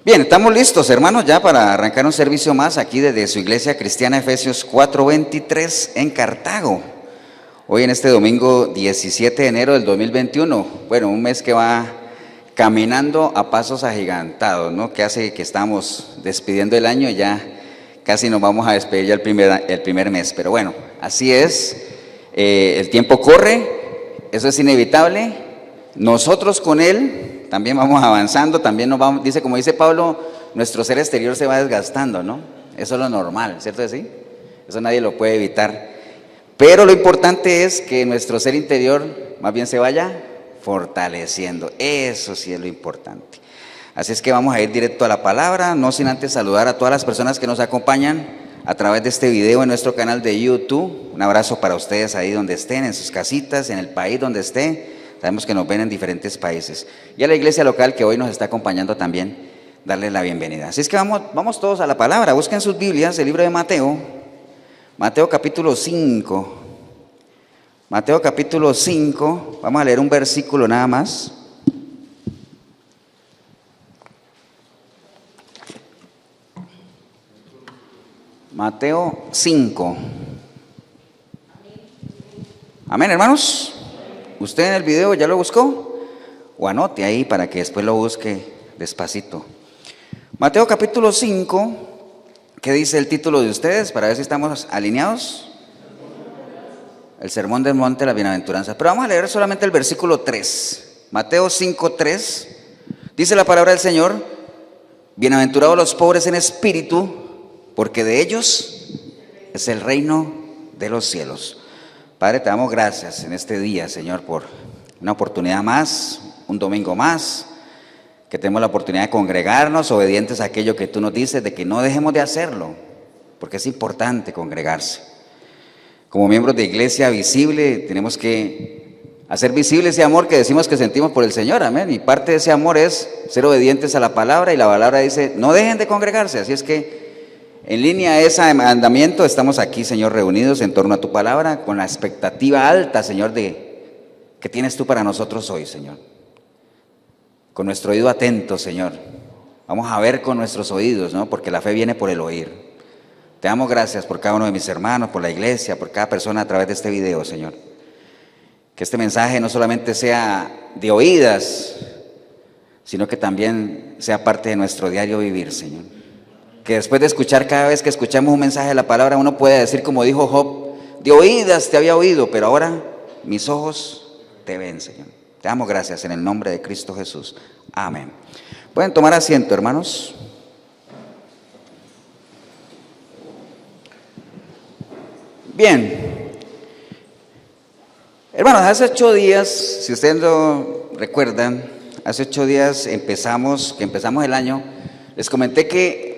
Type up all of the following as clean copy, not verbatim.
Bien, estamos listos, hermanos, ya para arrancar un servicio más aquí desde su iglesia cristiana Efesios 4:23 en Cartago. Hoy en este domingo 17 de enero del 2021, bueno, un mes que va caminando a pasos agigantados, ¿no? Que hace que estamos despidiendo el año y ya casi nos vamos a despedir ya el primer mes. Pero bueno, así es, el tiempo corre, eso es inevitable, nosotros con él también vamos avanzando, también nos vamos, dice, como dice Pablo, nuestro ser exterior se va desgastando, ¿no? Eso es lo normal, ¿cierto que sí? Eso nadie lo puede evitar. Pero lo importante es que nuestro ser interior más bien se vaya fortaleciendo. Eso sí es lo importante. Así es que vamos a ir directo a la palabra, no sin antes saludar a todas las personas que nos acompañan a través de este video en nuestro canal de YouTube. Un abrazo para ustedes ahí donde estén, en sus casitas, en el país donde esté. Sabemos que nos ven en diferentes países. Y a la iglesia local que hoy nos está acompañando también, darles la bienvenida. Así es que vamos todos a la palabra. Busquen sus Biblias, el libro de Mateo. Mateo capítulo 5. Mateo capítulo 5. Vamos a leer un versículo nada más. Mateo 5. Amén, hermanos. ¿Usted en el video ya lo buscó? O anote ahí para que después lo busque despacito. Mateo capítulo 5, ¿qué dice el título de ustedes? Para ver si estamos alineados. El sermón del monte de las bienaventuranzas. Pero vamos a leer solamente el versículo 3. Mateo 5:3. Dice la palabra del Señor: bienaventurados los pobres en espíritu, porque de ellos es el reino de los cielos. Padre, te damos gracias en este día, Señor, por una oportunidad más, un domingo más, que tenemos la oportunidad de congregarnos, obedientes a aquello que tú nos dices, de que no dejemos de hacerlo, porque es importante congregarse. Como miembros de iglesia visible, tenemos que hacer visible ese amor que decimos que sentimos por el Señor, amén. Y parte de ese amor es ser obedientes a la palabra, y la palabra dice, no dejen de congregarse. Así es que en línea a ese mandamiento estamos aquí, Señor, reunidos en torno a tu palabra, con la expectativa alta, Señor, de que tienes tú para nosotros hoy, Señor. Con nuestro oído atento, Señor. Vamos a ver con nuestros oídos, ¿no? Porque la fe viene por el oír. Te damos gracias por cada uno de mis hermanos, por la iglesia, por cada persona a través de este video, Señor. Que este mensaje no solamente sea de oídas, sino que también sea parte de nuestro diario vivir, Señor. Que después de escuchar, cada vez que escuchamos un mensaje de la palabra, uno puede decir como dijo Job: de oídas te había oído, pero ahora mis ojos te ven, Señor. Te damos gracias en el nombre de Cristo Jesús. Amén. Pueden tomar asiento, hermanos. Bien. Hermanos, hace 8 días, si ustedes lo recuerdan, hace 8 días que empezamos el año, les comenté que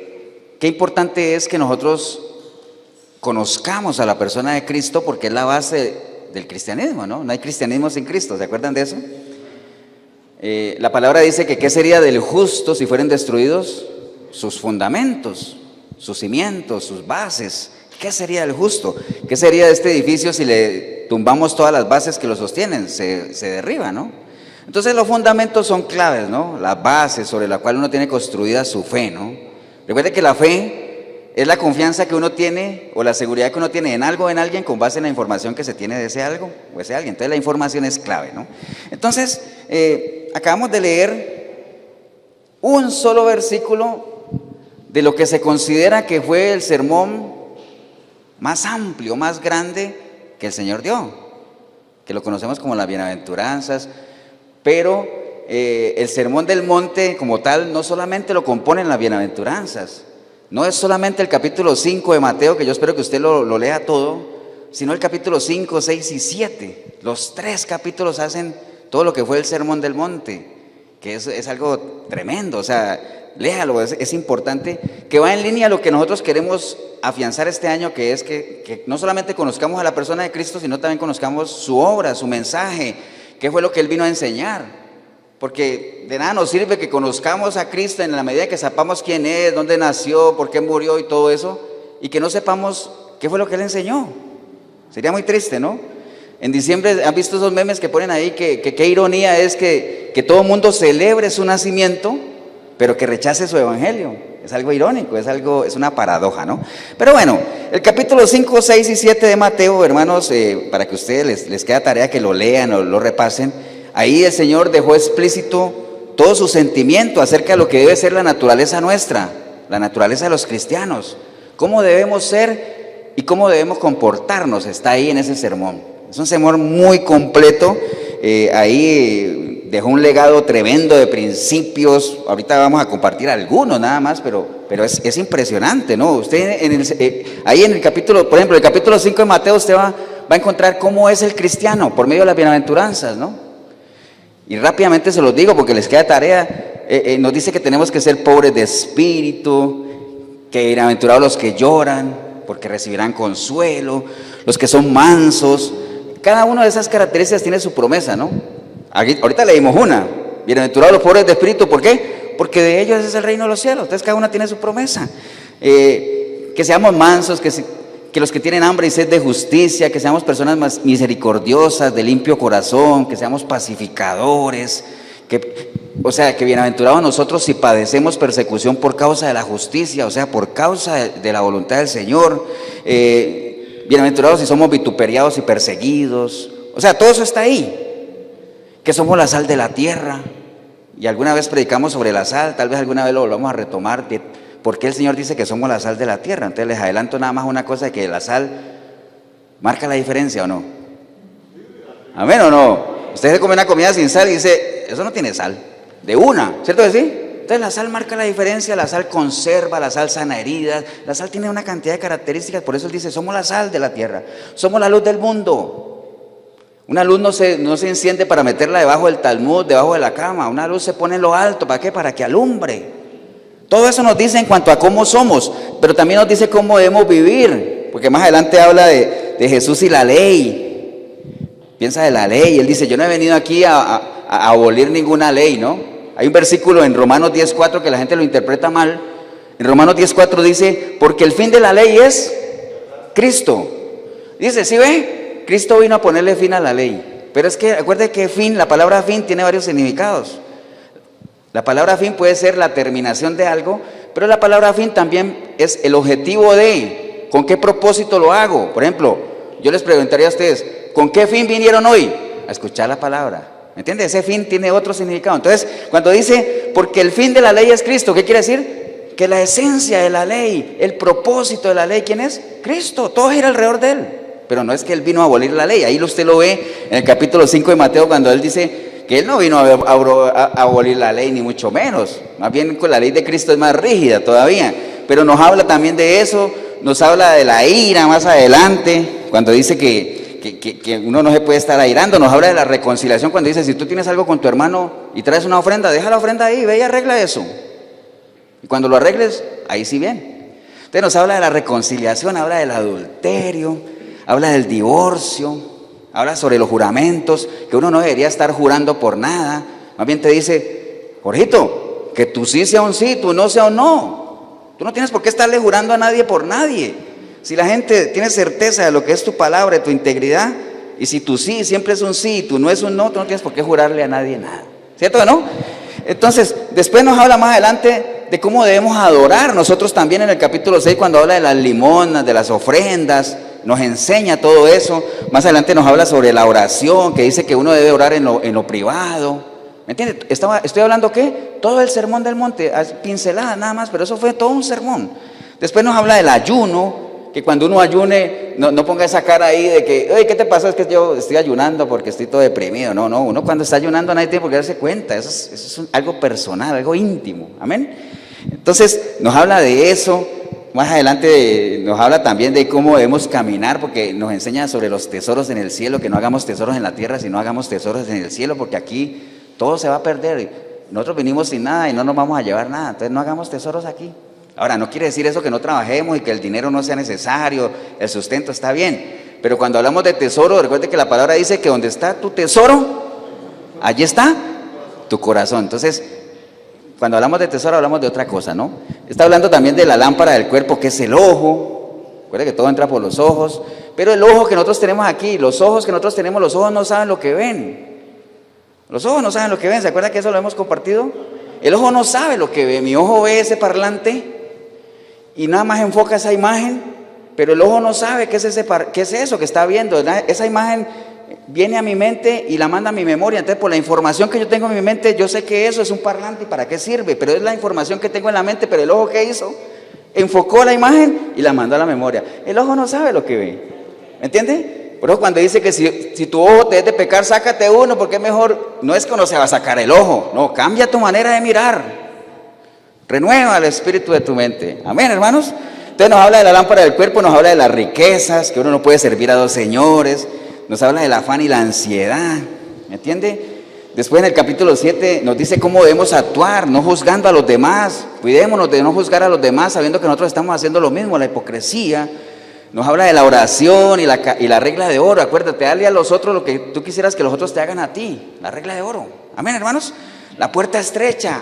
qué importante es que nosotros conozcamos a la persona de Cristo, porque es la base del cristianismo, ¿no? No hay cristianismo sin Cristo, ¿se acuerdan de eso? La palabra dice que ¿qué sería del justo si fueran destruidos sus fundamentos, sus cimientos, sus bases? ¿Qué sería del justo? ¿Qué sería de este edificio si le tumbamos todas las bases que lo sostienen? Se derriba, ¿no? Entonces los fundamentos son claves, ¿no? Las bases sobre las cuales uno tiene construida su fe, ¿no? Recuerde que la fe es la confianza que uno tiene o la seguridad que uno tiene en algo o en alguien con base en la información que se tiene de ese algo o ese alguien. Entonces la información es clave, ¿no? Entonces, acabamos de leer un solo versículo de lo que se considera que fue el sermón más amplio, más grande que el Señor dio, que lo conocemos como las bienaventuranzas, pero el sermón del monte como tal no solamente lo componen las bienaventuranzas, no es solamente el capítulo 5 de Mateo, que yo espero que usted lo lea todo, sino el capítulo 5, 6 y 7. Los 3 capítulos hacen todo lo que fue el sermón del monte, que es algo tremendo. O sea, léalo, es importante, que va en línea a lo que nosotros queremos afianzar este año, que es que no solamente conozcamos a la persona de Cristo, sino también conozcamos su obra, su mensaje, qué fue lo que Él vino a enseñar. Porque de nada nos sirve que conozcamos a Cristo en la medida que sepamos quién es, dónde nació, por qué murió y todo eso, y que no sepamos qué fue lo que Él enseñó. Sería muy triste, ¿no? En diciembre, ¿han visto esos memes que ponen ahí? Que qué ironía es que todo el mundo celebre su nacimiento, pero que rechace su evangelio. Es algo irónico, es una paradoja, ¿no? Pero bueno, el capítulo 5, 6 y 7 de Mateo, hermanos, para que a ustedes les quede tarea que lo lean o lo repasen, ahí el Señor dejó explícito todo su sentimiento acerca de lo que debe ser la naturaleza nuestra, la naturaleza de los cristianos, cómo debemos ser y cómo debemos comportarnos, está ahí en ese sermón. Es un sermón muy completo, ahí dejó un legado tremendo de principios. Ahorita vamos a compartir algunos nada más, pero es impresionante, ¿no? Usted ahí en el capítulo, por ejemplo, el capítulo 5 de Mateo, usted va a encontrar cómo es el cristiano por medio de las bienaventuranzas, ¿no? Y rápidamente se los digo porque les queda tarea. Nos dice que tenemos que ser pobres de espíritu, que bienaventurados los que lloran, porque recibirán consuelo, los que son mansos. Cada una de esas características tiene su promesa, ¿no? Ahorita leímos una, bienaventurados los pobres de espíritu, ¿por qué? Porque de ellos es el reino de los cielos. Entonces cada una tiene su promesa. Que seamos mansos, que los que tienen hambre y sed de justicia, que seamos personas más misericordiosas, de limpio corazón, que seamos pacificadores, o sea, que bienaventurados nosotros si padecemos persecución por causa de la justicia, o sea, por causa de la voluntad del Señor. Bienaventurados si somos vituperiados y perseguidos, o sea, todo eso está ahí. Que somos la sal de la tierra, y alguna vez predicamos sobre la sal, tal vez alguna vez lo vamos a retomar, porque el Señor dice que somos la sal de la tierra. Entonces les adelanto nada más una cosa, que la sal marca la diferencia, ¿o no? ¿Amén o no? Usted se come una comida sin sal y dice, eso no tiene sal, de una, ¿cierto que sí? Entonces la sal marca la diferencia, la sal conserva, la sal sana heridas, la sal tiene una cantidad de características, por eso Él dice, somos la sal de la tierra, somos la luz del mundo. Una luz no se enciende para meterla debajo del talmud, debajo de la cama. Una luz se pone en lo alto, ¿para qué? Para que alumbre. Todo eso nos dice en cuanto a cómo somos, pero también nos dice cómo debemos vivir, porque más adelante habla de Jesús y la ley. Piensa de la ley, Él dice, yo no he venido aquí a abolir ninguna ley, ¿no? Hay un versículo en Romanos 10:4 que la gente lo interpreta mal. En Romanos 10:4 dice, porque el fin de la ley es Cristo. Dice, ¿sí ve? Cristo vino a ponerle fin a la ley, pero es que acuerde que fin, la palabra fin tiene varios significados. La palabra fin puede ser la terminación de algo, pero la palabra fin también es el objetivo de, ¿con qué propósito lo hago? Por ejemplo, yo les preguntaría a ustedes, ¿con qué fin vinieron hoy? A escuchar la palabra, ¿me entiende? Ese fin tiene otro significado. Entonces, cuando dice, porque el fin de la ley es Cristo, ¿qué quiere decir? Que la esencia de la ley, el propósito de la ley, ¿quién es? Cristo, todo gira alrededor de Él. Pero no es que Él vino a abolir la ley, ahí usted lo ve en el capítulo 5 de Mateo, cuando Él dice que Él no vino a abolir la ley, ni mucho menos. Más bien con la ley de Cristo es más rígida todavía, pero nos habla también de eso, nos habla de la ira más adelante, cuando dice que uno no se puede estar airando, nos habla de la reconciliación, cuando dice, si tú tienes algo con tu hermano y traes una ofrenda, deja la ofrenda ahí, ve y arregla eso. Y cuando lo arregles, ahí sí bien. Entonces nos habla de la reconciliación, habla del adulterio, habla del divorcio, habla sobre los juramentos, que uno no debería estar jurando por nada. Más bien te dice, Jorgito, que tu sí sea un sí, tu no sea un no. Tú no tienes por qué estarle jurando a nadie por nadie. Si la gente tiene certeza de lo que es tu palabra, de tu integridad, y si tu sí siempre es un sí y tu no es un no, tú no tienes por qué jurarle a nadie nada. ¿Cierto o no? Entonces, después nos habla más adelante de cómo debemos adorar. Nosotros también en el capítulo 6, cuando habla de las limonas, de las ofrendas, nos enseña todo eso. Más adelante nos habla sobre la oración, que dice que uno debe orar en lo privado. ¿Me entiende? Estoy hablando ¿qué? Todo el sermón del monte, pincelada nada más, pero eso fue todo un sermón. Después nos habla del ayuno, que cuando uno ayune, no ponga esa cara ahí de que, oye, ¿qué te pasa? Es que yo estoy ayunando porque estoy todo deprimido. No, uno cuando está ayunando nadie tiene por qué darse cuenta, eso es algo personal, algo íntimo, amén. Entonces nos habla de eso. Más adelante nos habla también de cómo debemos caminar, porque nos enseña sobre los tesoros en el cielo, que no hagamos tesoros en la tierra, sino hagamos tesoros en el cielo, porque aquí todo se va a perder. Nosotros vinimos sin nada y no nos vamos a llevar nada, entonces no hagamos tesoros aquí. Ahora, no quiere decir eso que no trabajemos y que el dinero no sea necesario, el sustento está bien, pero cuando hablamos de tesoro, recuerde que la palabra dice que donde está tu tesoro, allí está tu corazón. Entonces, cuando hablamos de tesoro hablamos de otra cosa, ¿no? Está hablando también de la lámpara del cuerpo, que es el ojo. Recuerde que todo entra por los ojos, pero el ojo que nosotros tenemos aquí, los ojos que nosotros tenemos, los ojos no saben lo que ven. Los ojos no saben lo que ven, ¿se acuerda que eso lo hemos compartido? El ojo no sabe lo que ve. Mi ojo ve ese parlante y nada más enfoca esa imagen, pero el ojo no sabe qué es eso que está viendo. Esa imagen viene a mi mente y la manda a mi memoria. Entonces, por la información que yo tengo en mi mente, yo sé que eso es un parlante y para qué sirve, pero es la información que tengo en la mente. Pero el ojo, ¿qué hizo? Enfocó la imagen y la mandó a la memoria. El ojo no sabe lo que ve. ¿Me entiende? Por eso cuando dice que si tu ojo te es de pecar, sácate uno, porque es mejor. No es que no se va a sacar el ojo, no, cambia tu manera de mirar. Renueva el espíritu de tu mente. Amén, hermanos. Entonces nos habla de la lámpara del cuerpo, nos habla de las riquezas, que uno no puede servir a dos señores, nos habla del afán y la ansiedad. ¿Me entiende? Después en el capítulo 7 nos dice cómo debemos actuar, no juzgando a los demás. Cuidémonos de no juzgar a los demás sabiendo que nosotros estamos haciendo lo mismo, la hipocresía. Nos habla de la oración y la regla de oro. Acuérdate, dale a los otros lo que tú quisieras que los otros te hagan a ti. La regla de oro. Amén, hermanos. La puerta estrecha.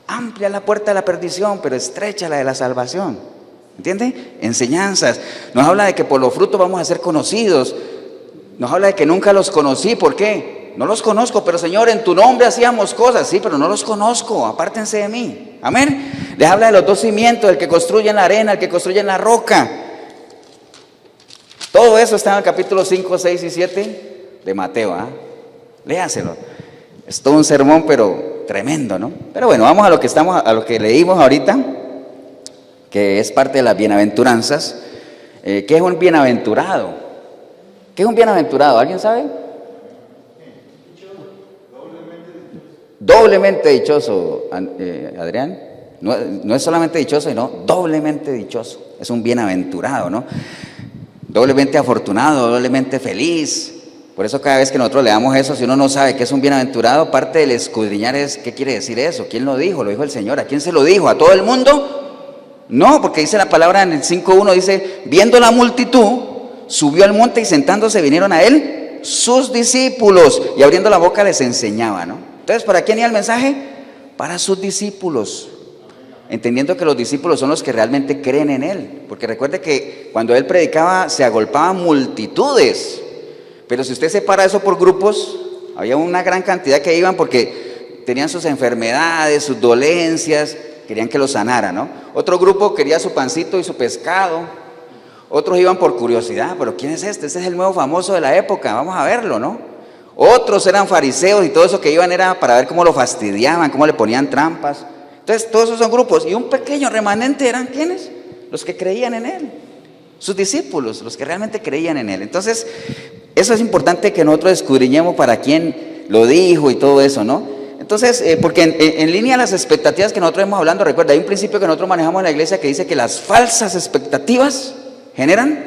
Amplia la puerta de la perdición, pero estrecha la de la salvación. ¿Entiende? Enseñanzas. Nos habla de que por los frutos vamos a ser conocidos. Nos habla de que nunca los conocí. ¿Por qué? No los conozco, pero Señor, en tu nombre hacíamos cosas. Sí, pero no los conozco. Apártense de mí. Amén. Les habla de los dos cimientos, el que construye en la arena, el que construye en la roca. Todo eso está en el capítulo 5, 6 y 7 de Mateo. Léaselo. Es todo un sermón, pero tremendo, ¿no? Pero bueno, vamos a lo que leímos ahorita, que es parte de las bienaventuranzas. ¿Qué es un bienaventurado? ¿Qué es un bienaventurado? ¿Alguien sabe? Doblemente dichoso, Adrián. No es solamente dichoso, sino doblemente dichoso. Es un bienaventurado, ¿no? Doblemente afortunado, doblemente feliz. Por eso cada vez que nosotros leamos eso, si uno no sabe qué es un bienaventurado, parte del escudriñar es, ¿qué quiere decir eso? ¿Quién lo dijo? Lo dijo el Señor. ¿A quién se lo dijo? ¿A todo el mundo? No, porque dice la palabra en el 5.1, dice, viendo la multitud, subió al monte y sentándose vinieron a él sus discípulos y abriendo la boca les enseñaba, ¿no? Entonces, ¿para quién iba el mensaje? Para sus discípulos. Entendiendo que los discípulos son los que realmente creen en él. Porque recuerde que cuando él predicaba se agolpaban multitudes. Pero si usted separa eso por grupos, había una gran cantidad que iban porque tenían sus enfermedades, sus dolencias, querían que los sanara, ¿no? Otro grupo quería su pancito y su pescado. Otros iban por curiosidad, pero ¿quién es este? Este es el nuevo famoso de la época, vamos a verlo, ¿no? Otros eran fariseos y todo eso que iban era para ver cómo lo fastidiaban, cómo le ponían trampas. Entonces todos esos son grupos y un pequeño remanente eran ¿quiénes? Los que creían en él, sus discípulos, los que realmente creían en él. Entonces eso es importante que nosotros escudriñemos para quién lo dijo y todo eso, ¿no? Entonces, porque en línea a las expectativas que nosotros hemos hablando, recuerda, hay un principio que nosotros manejamos en la iglesia que dice que las falsas expectativas generan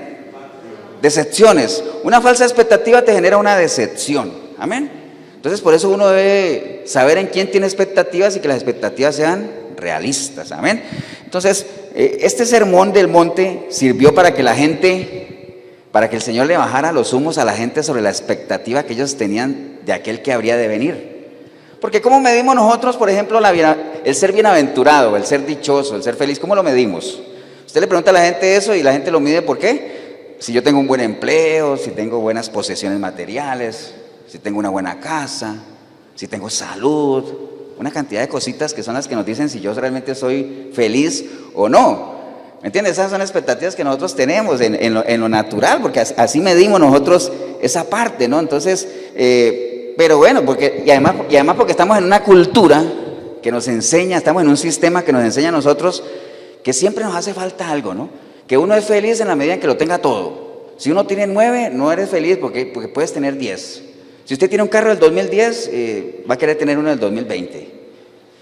decepciones. Una falsa expectativa te genera una decepción, amén. Entonces por eso uno debe saber en quién tiene expectativas y que las expectativas sean realistas, amén. Entonces este sermón del monte sirvió para que la gente, para que el Señor le bajara los humos a la gente sobre la expectativa que ellos tenían de aquel que habría de venir. Porque ¿cómo medimos nosotros, por ejemplo, el ser bienaventurado, el ser dichoso, el ser feliz? ¿Cómo lo medimos? Usted le pregunta a la gente eso y la gente lo mide ¿por qué? Si yo tengo un buen empleo, si tengo buenas posesiones materiales, si tengo una buena casa, si tengo salud, una cantidad de cositas que son las que nos dicen si yo realmente soy feliz o no. ¿Me entiendes? Esas son expectativas que nosotros tenemos en lo natural, porque así medimos nosotros esa parte, ¿no? Entonces, pero bueno, y además porque estamos en una cultura que nos enseña, estamos en un sistema que nos enseña a nosotros que siempre nos hace falta algo, ¿no? Que uno es feliz en la medida en que lo tenga todo. Si uno tiene 9, no eres feliz porque puedes tener 10. Si usted tiene un carro del 2010, va a querer tener uno del 2020.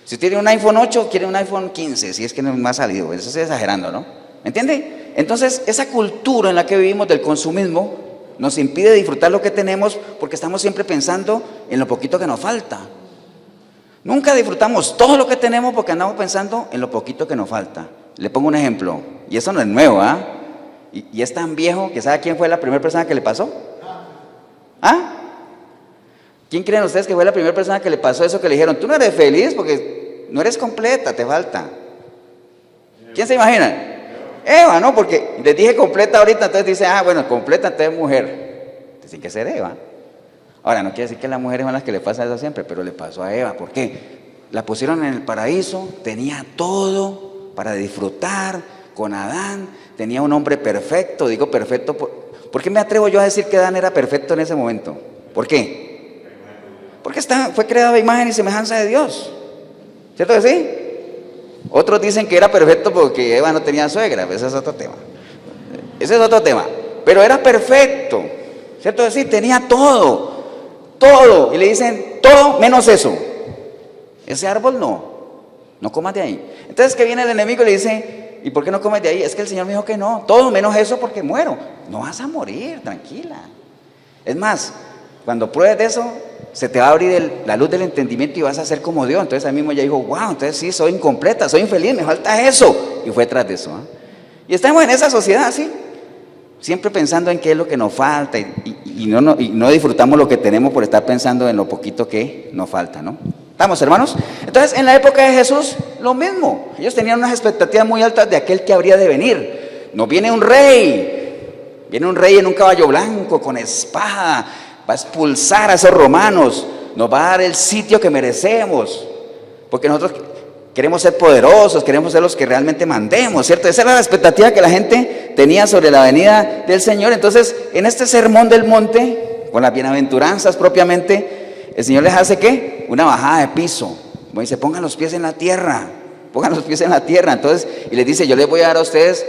Si usted tiene un iPhone 8, quiere un iPhone 15, si es que no me ha salido. Eso estoy exagerando, ¿no? ¿Me entiende? Entonces, esa cultura en la que vivimos del consumismo nos impide disfrutar lo que tenemos porque estamos siempre pensando en lo poquito que nos falta. Nunca disfrutamos todo lo que tenemos porque andamos pensando en lo poquito que nos falta. Le pongo un ejemplo, y eso no es nuevo, ¿ah? Y es tan viejo que ¿sabe quién fue la primera persona que le pasó? ¿Ah? ¿Quién creen ustedes que fue la primera persona que le pasó eso, que le dijeron, tú no eres feliz porque no eres completa, te falta? ¿Quién se imagina? Eva, ¿no? Porque les dije completa ahorita, entonces dice, bueno, completa, entonces mujer. Tiene que ser Eva. Ahora, no quiere decir que las mujeres son las que le pasa eso siempre, pero le pasó a Eva. ¿Por qué? la pusieron en el paraíso, tenía todo para disfrutar con Adán, tenía un hombre perfecto, digo perfecto, ¿por qué me atrevo yo a decir que Adán era perfecto en ese momento? ¿Por qué? Porque fue creado a imagen y semejanza de Dios, ¿cierto que sí? Otros dicen que era perfecto porque Eva no tenía suegra, ese es otro tema. Ese es otro tema, pero era perfecto, ¿cierto que sí? Tenía todo, todo, y le dicen todo menos eso. Ese árbol no comas de ahí. Entonces que viene el enemigo y le dice, ¿y por qué no comes de ahí? Es que el Señor me dijo que no, todo menos eso porque muero. No vas a morir, tranquila. Es más, cuando pruebes de eso, se te va a abrir la luz del entendimiento y vas a ser como Dios. Entonces ahí mismo ella dijo, wow, entonces sí, soy incompleta, soy infeliz, me falta eso. Y fue tras de eso. Y estamos en esa sociedad así, siempre pensando en qué es lo que nos falta y no disfrutamos lo que tenemos por estar pensando en lo poquito que nos falta, ¿no? ¿Estamos, hermanos? Entonces, en la época de Jesús, lo mismo. Ellos tenían unas expectativas muy altas de aquel que habría de venir. Nos viene un rey en un caballo blanco, con espada, va a expulsar a esos romanos, nos va a dar el sitio que merecemos, porque nosotros queremos ser poderosos, queremos ser los que realmente mandemos, ¿cierto? Esa era la expectativa que la gente tenía sobre la venida del Señor. Entonces, en este sermón del monte, con las bienaventuranzas propiamente, el Señor les hace ¿qué? Una bajada de piso. Como dice, pongan los pies en la tierra, pongan los pies en la tierra. Entonces, y les dice, yo les voy a dar a ustedes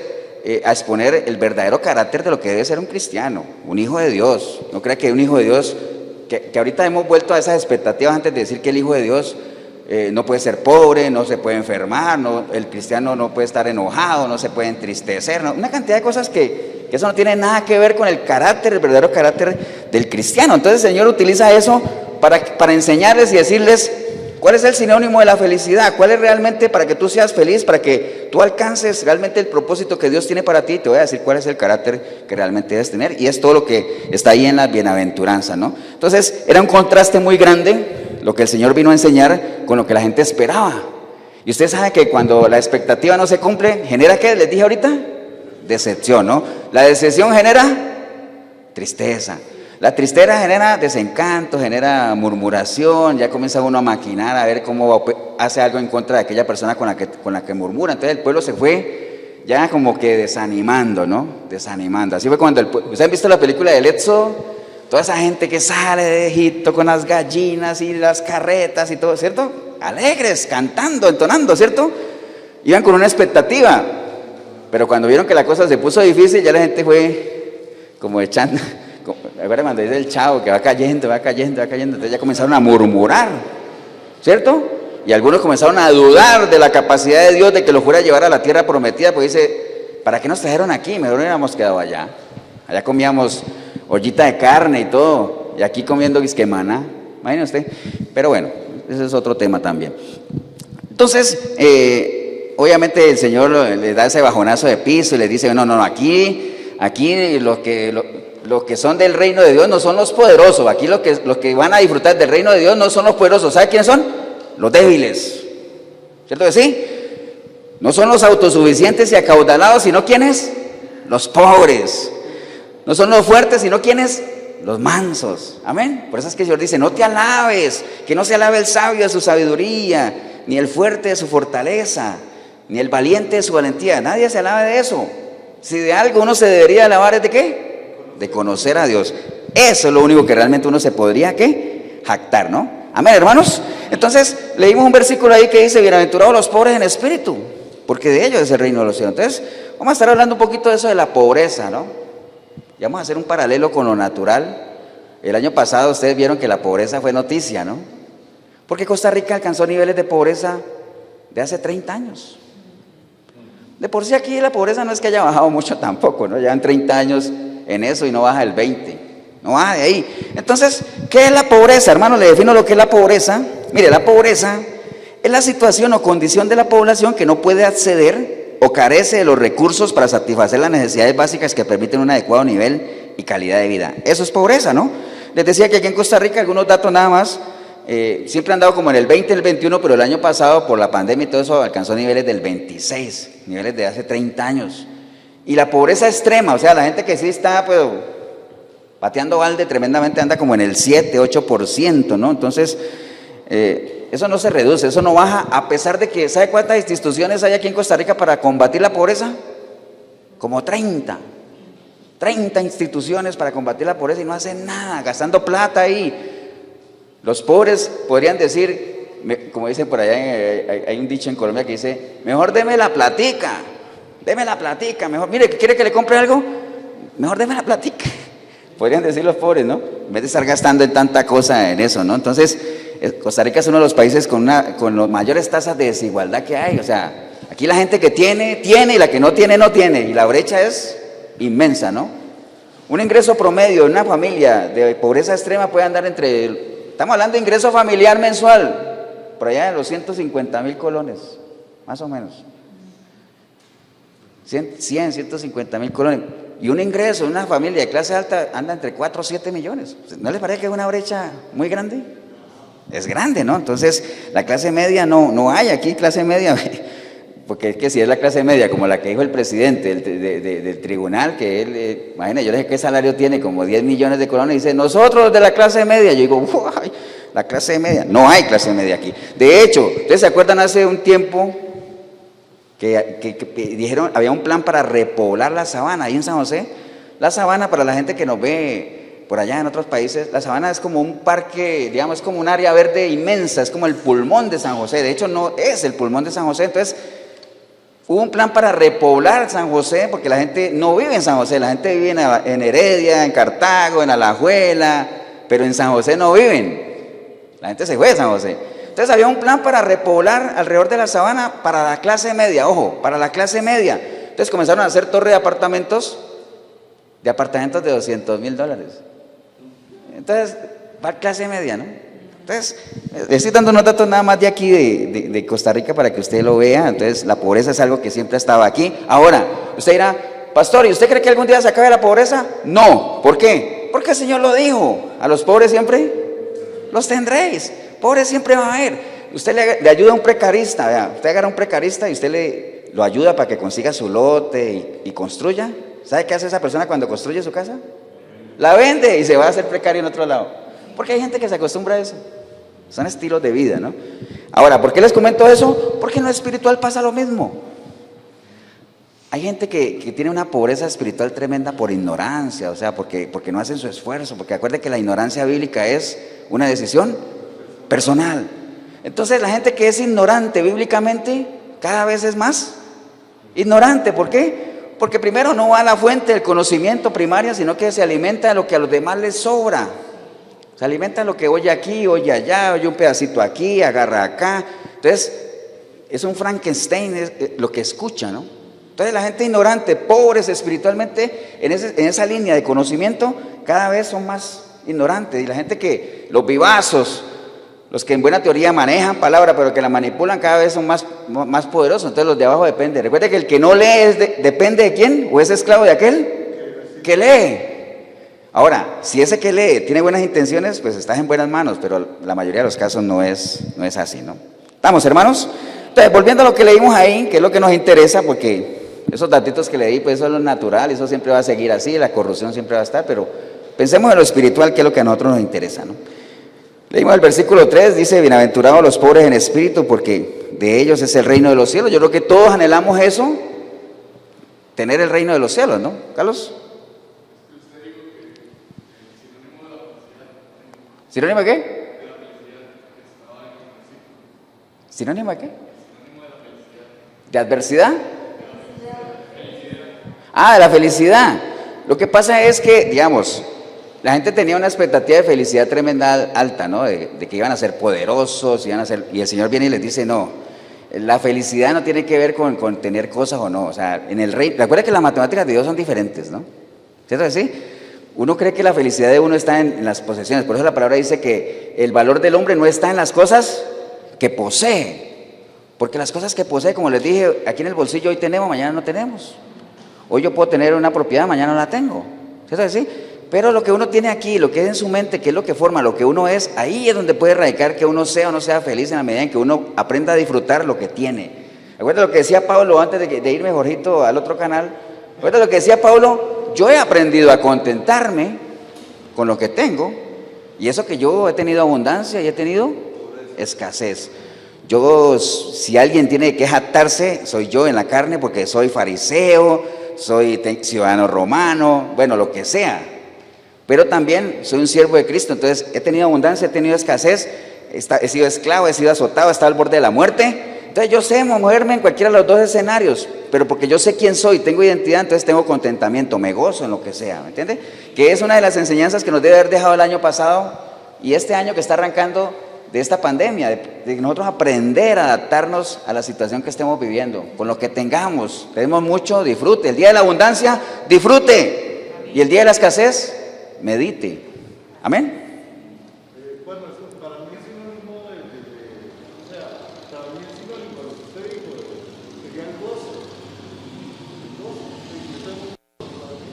a exponer el verdadero carácter de lo que debe ser un cristiano, un hijo de Dios. No crea que un hijo de Dios, que ahorita hemos vuelto a esas expectativas antes de decir que el hijo de Dios no puede ser pobre, no se puede enfermar, el cristiano no puede estar enojado, no se puede entristecer, ¿no? Una cantidad de cosas que eso no tiene nada que ver con el carácter, el verdadero carácter del cristiano. Entonces el Señor utiliza eso para enseñarles y decirles cuál es el sinónimo de la felicidad, cuál es realmente para que tú seas feliz, para que tú alcances realmente el propósito que Dios tiene para ti. Te voy a decir cuál es el carácter que realmente debes tener, y es todo lo que está ahí en las bienaventuranzas, ¿no? Entonces era un contraste muy grande lo que el Señor vino a enseñar con lo que la gente esperaba. Y usted sabe que cuando la expectativa no se cumple, ¿genera qué? Les dije ahorita, decepción, ¿no? La decepción genera tristeza. La tristeza genera desencanto, genera murmuración, ya comienza uno a maquinar, a ver cómo hace algo en contra de aquella persona con la que murmura. Entonces el pueblo se fue ya como que desanimando, ¿no? Desanimando. Así fue cuando ¿ustedes han visto la película del Éxodo? Toda esa gente que sale de Egipto con las gallinas y las carretas y todo, ¿cierto? Alegres, cantando, entonando, ¿cierto? Iban con una expectativa, pero cuando vieron que la cosa se puso difícil, ya la gente fue como echando... Ahora cuando dice el chavo que va cayendo, entonces ya comenzaron a murmurar, ¿cierto? Y algunos comenzaron a dudar de la capacidad de Dios de que los fuera a llevar a la tierra prometida, pues dice, ¿para qué nos trajeron aquí? Mejor no hubiéramos quedado allá. Allá comíamos ollita de carne y todo, y aquí comiendo guisquemana, imagine usted. Pero bueno, ese es otro tema también. Entonces, obviamente el Señor les da ese bajonazo de piso y les dice, no, aquí los que son del reino de Dios no son los poderosos, aquí los que van a disfrutar del reino de Dios no son los poderosos. ¿Sabe quiénes son? Los débiles, ¿cierto que sí? No son los autosuficientes y acaudalados, sino ¿quiénes? Los pobres. No son los fuertes, sino ¿quiénes? Los mansos. Amén. Por eso es que el Señor dice, no te alabes, que no se alabe el sabio de su sabiduría, ni el fuerte de su fortaleza, ni el valiente de su valentía. Nadie se alabe de eso. Si de algo uno se debería alabar, ¿es de qué? De conocer a Dios. Eso es lo único que realmente uno se podría, ¿qué? Jactar, ¿no? Amén, hermanos. Entonces, leímos un versículo ahí que dice, bienaventurados los pobres en espíritu, porque de ellos es el reino de los cielos. Entonces, vamos a estar hablando un poquito de eso de la pobreza, ¿no? Y vamos a hacer un paralelo con lo natural. El año pasado ustedes vieron que la pobreza fue noticia, ¿no? Porque Costa Rica alcanzó niveles de pobreza de hace 30 años. De por sí aquí la pobreza no es que haya bajado mucho tampoco, ¿no? Llevan 30 años en eso y no baja el 20, no baja de ahí. Entonces, ¿qué es la pobreza? Hermano, le defino lo que es la pobreza. Mire, la pobreza es la situación o condición de la población que no puede acceder o carece de los recursos para satisfacer las necesidades básicas que permiten un adecuado nivel y calidad de vida. Eso es pobreza, ¿no? Les decía que aquí en Costa Rica, algunos datos nada más, siempre han dado como en el 20, el 21, pero el año pasado por la pandemia y todo eso alcanzó niveles del 26, niveles de hace 30 años. Y la pobreza extrema, o sea, la gente que sí está pues pateando balde tremendamente anda como en el 7, 8%, ¿no? Entonces, eso no se reduce, eso no baja, a pesar de que, ¿sabe cuántas instituciones hay aquí en Costa Rica para combatir la pobreza? Como 30 instituciones para combatir la pobreza y no hacen nada, gastando plata ahí. Los pobres podrían decir, como dicen por allá, hay un dicho en Colombia que dice, mejor deme la platica, mejor, mire, ¿quiere que le compre algo? Mejor deme la platica. Podrían decir los pobres, ¿no? En vez de estar gastando en tanta cosa en eso, ¿no? Entonces, Costa Rica es uno de los países con las mayores tasas de desigualdad que hay. O sea, aquí la gente que tiene, y la que no tiene, no tiene. Y la brecha es inmensa, ¿no? Un ingreso promedio de una familia de pobreza extrema puede andar estamos hablando de ingreso familiar mensual, por allá de los 150,000 colones, más o menos. 150,000 colones. Y un ingreso de una familia de clase alta anda entre 4 o 7 millones. ¿No les parece que es una brecha muy grande? Es grande, ¿no? Entonces, la clase media no hay aquí clase media, porque es que si es la clase media, como la que dijo el presidente del tribunal, que él, imagínate, yo le dije qué salario tiene, como 10 millones de colones, y dice, nosotros de la clase media. Yo digo, uy, la clase media, no hay clase media aquí. De hecho, ¿ustedes se acuerdan hace un tiempo que dijeron, había un plan para repoblar la sabana ahí en San José? La sabana, para la gente que nos ve por allá en otros países, la sabana es como un parque, digamos, es como un área verde inmensa, es como el pulmón de San José. De hecho, no es el pulmón de San José. Entonces, hubo un plan para repoblar San José, porque la gente no vive en San José, la gente vive en Heredia, en Cartago, en Alajuela, pero en San José no viven. La gente se fue de San José. Entonces había un plan para repoblar alrededor de la sabana para la clase media, ojo, para la clase media. Entonces comenzaron a hacer torres de apartamentos de $200,000. Entonces, para clase media, ¿no? Entonces, le estoy dando unos datos nada más de aquí, de Costa Rica, para que usted lo vea. Entonces, la pobreza es algo que siempre ha estado aquí. Ahora, usted dirá, pastor, ¿y usted cree que algún día se acabe la pobreza? No. ¿Por qué? Porque el Señor lo dijo. A los pobres siempre los tendréis. Pobres siempre va a haber. Usted le ayuda a un precarista, vea, usted agarra a un precarista y usted lo ayuda para que consiga su lote y construya. ¿Sabe qué hace esa persona cuando construye su casa? La vende y se va a hacer precario en otro lado. Porque hay gente que se acostumbra a eso. Son estilos de vida, ¿no? Ahora, ¿por qué les comento eso? Porque en lo espiritual pasa lo mismo. Hay gente que tiene una pobreza espiritual tremenda por ignorancia, o sea, porque no hacen su esfuerzo, porque acuérdense que la ignorancia bíblica es una decisión personal. Entonces, la gente que es ignorante bíblicamente cada vez es más ignorante. ¿Por qué? Porque primero no va a la fuente del conocimiento primaria, sino que se alimenta de lo que a los demás les sobra. Se alimenta de lo que oye aquí, oye allá, oye un pedacito aquí, agarra acá. Entonces, es un Frankenstein, es lo que escucha, ¿no? Entonces, la gente ignorante, pobres espiritualmente, en esa línea de conocimiento, cada vez son más ignorantes. Y la gente los vivazos, los que en buena teoría manejan palabra, pero que la manipulan, cada vez son más poderosos. Entonces, los de abajo dependen. Recuerde que el que no lee depende de quién, o es esclavo de aquel que lee. Ahora, si ese que lee tiene buenas intenciones, pues estás en buenas manos, pero la mayoría de los casos no es así, ¿no? ¿Estamos, hermanos? Entonces, volviendo a lo que leímos ahí, que es lo que nos interesa, porque esos datitos que leí, pues eso es lo natural, eso siempre va a seguir así, la corrupción siempre va a estar, pero pensemos en lo espiritual, que es lo que a nosotros nos interesa, ¿no? Leímos el versículo 3, dice, bienaventurados los pobres en espíritu, porque de ellos es el reino de los cielos. Yo creo que todos anhelamos eso, tener el reino de los cielos, ¿no, Carlos? ¿Sinónimo de qué? ¿Sinónimo de qué? ¿De adversidad? Ah, de la felicidad. Lo que pasa es que, digamos, la gente tenía una expectativa de felicidad tremenda alta, ¿no? De que iban a ser poderosos, y el Señor viene y les dice, no, la felicidad no tiene que ver con tener cosas o no. O sea, en el reino, recuerda que las matemáticas de Dios son diferentes, ¿no? ¿Cierto que sí? Uno cree que la felicidad de uno está en las posesiones, por eso la palabra dice que el valor del hombre no está en las cosas que posee, porque las cosas que posee, como les dije, aquí en el bolsillo hoy tenemos, mañana no tenemos. Hoy yo puedo tener una propiedad, mañana no la tengo, ¿cierto que sí? Pero lo que uno tiene aquí, lo que es en su mente, que es lo que forma lo que uno es, ahí es donde puede radicar que uno sea o no sea feliz en la medida en que uno aprenda a disfrutar lo que tiene. Recuerda lo que decía Pablo antes de irme, Jorgito, al otro canal. Recuerda lo que decía Pablo, yo he aprendido a contentarme con lo que tengo, y eso que yo he tenido abundancia y he tenido escasez. Yo, si alguien tiene que jactarse, soy yo en la carne, porque soy fariseo, soy ciudadano romano, bueno, lo que sea. Pero también soy un siervo de Cristo, entonces he tenido abundancia, he tenido escasez, he sido esclavo, he sido azotado, he estado al borde de la muerte. Entonces yo sé moverme en cualquiera de los dos escenarios, pero porque yo sé quién soy, tengo identidad, entonces tengo contentamiento, me gozo en lo que sea, ¿me entiende? Que es una de las enseñanzas que nos debe haber dejado el año pasado y este año que está arrancando de esta pandemia, de nosotros aprender a adaptarnos a la situación que estemos viviendo, con lo que tengamos. Tenemos mucho, disfrute. El día de la abundancia, disfrute. Y el día de la escasez, medite. Amén. Bueno, eso para mí es sinónimo o sea, para mí es sinónimo de lo que usted dijo, sería el gozo.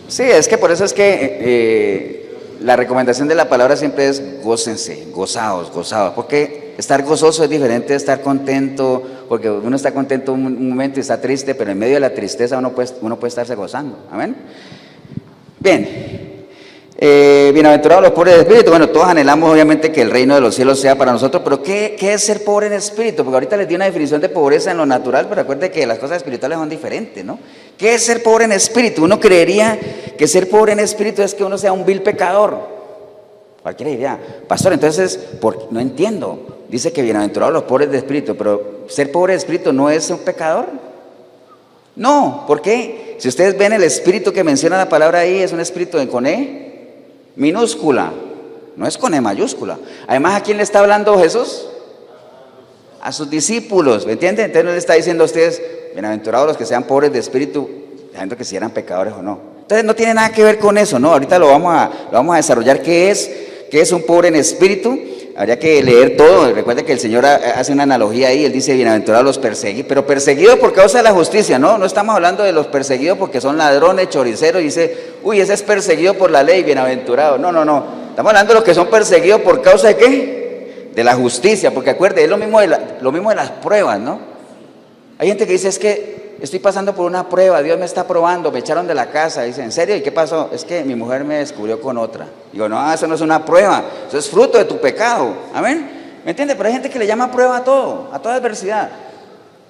Sí, es que por eso es que la recomendación de la palabra siempre es gócense, gozaos, porque estar gozoso es diferente de estar contento, porque uno está contento un momento y está triste, pero en medio de la tristeza uno puede estarse gozando. Amén. Bien. Bienaventurados los pobres de espíritu. Bueno, todos anhelamos obviamente que el reino de los cielos sea para nosotros, pero ¿qué es ser pobre en espíritu? Porque ahorita les di una definición de pobreza en lo natural, pero recuerden que las cosas espirituales son diferentes, ¿no? ¿Qué es ser pobre en espíritu? Uno creería que ser pobre en espíritu es que uno sea un vil pecador. Cualquiera diría, pastor, entonces, no entiendo. Dice que bienaventurados los pobres de espíritu, pero ser pobre de espíritu no es un pecador. No, ¿por qué? Si ustedes ven el espíritu que menciona la palabra ahí, es un espíritu con E minúscula, no es con E mayúscula. Además, ¿a quién le está hablando Jesús? A sus discípulos, ¿me entienden? Entonces no le está diciendo a ustedes, bienaventurados los que sean pobres de espíritu, sabiendo que si eran pecadores o no. Entonces no tiene nada que ver con eso, ¿no? Ahorita lo vamos a desarrollar. ¿Qué es un pobre en espíritu? Habría que leer todo. Recuerden que el Señor hace una analogía ahí, Él dice, bienaventurados los perseguidos, pero perseguidos por causa de la justicia, ¿no? No estamos hablando de los perseguidos porque son ladrones, choriceros, y dice, uy, ese es perseguido por la ley, bienaventurado. No. Estamos hablando de los que son perseguidos por causa de ¿qué? De la justicia, porque acuérdense, es lo mismo de las pruebas, ¿no? Hay gente que dice, es que estoy pasando por una prueba, Dios me está probando, me echaron de la casa. Dice, ¿en serio? ¿Y qué pasó? Es que mi mujer me descubrió con otra. Digo, no, eso no es una prueba, eso es fruto de tu pecado. Amén. ¿Me entiende? Pero hay gente que le llama prueba a todo, a toda adversidad.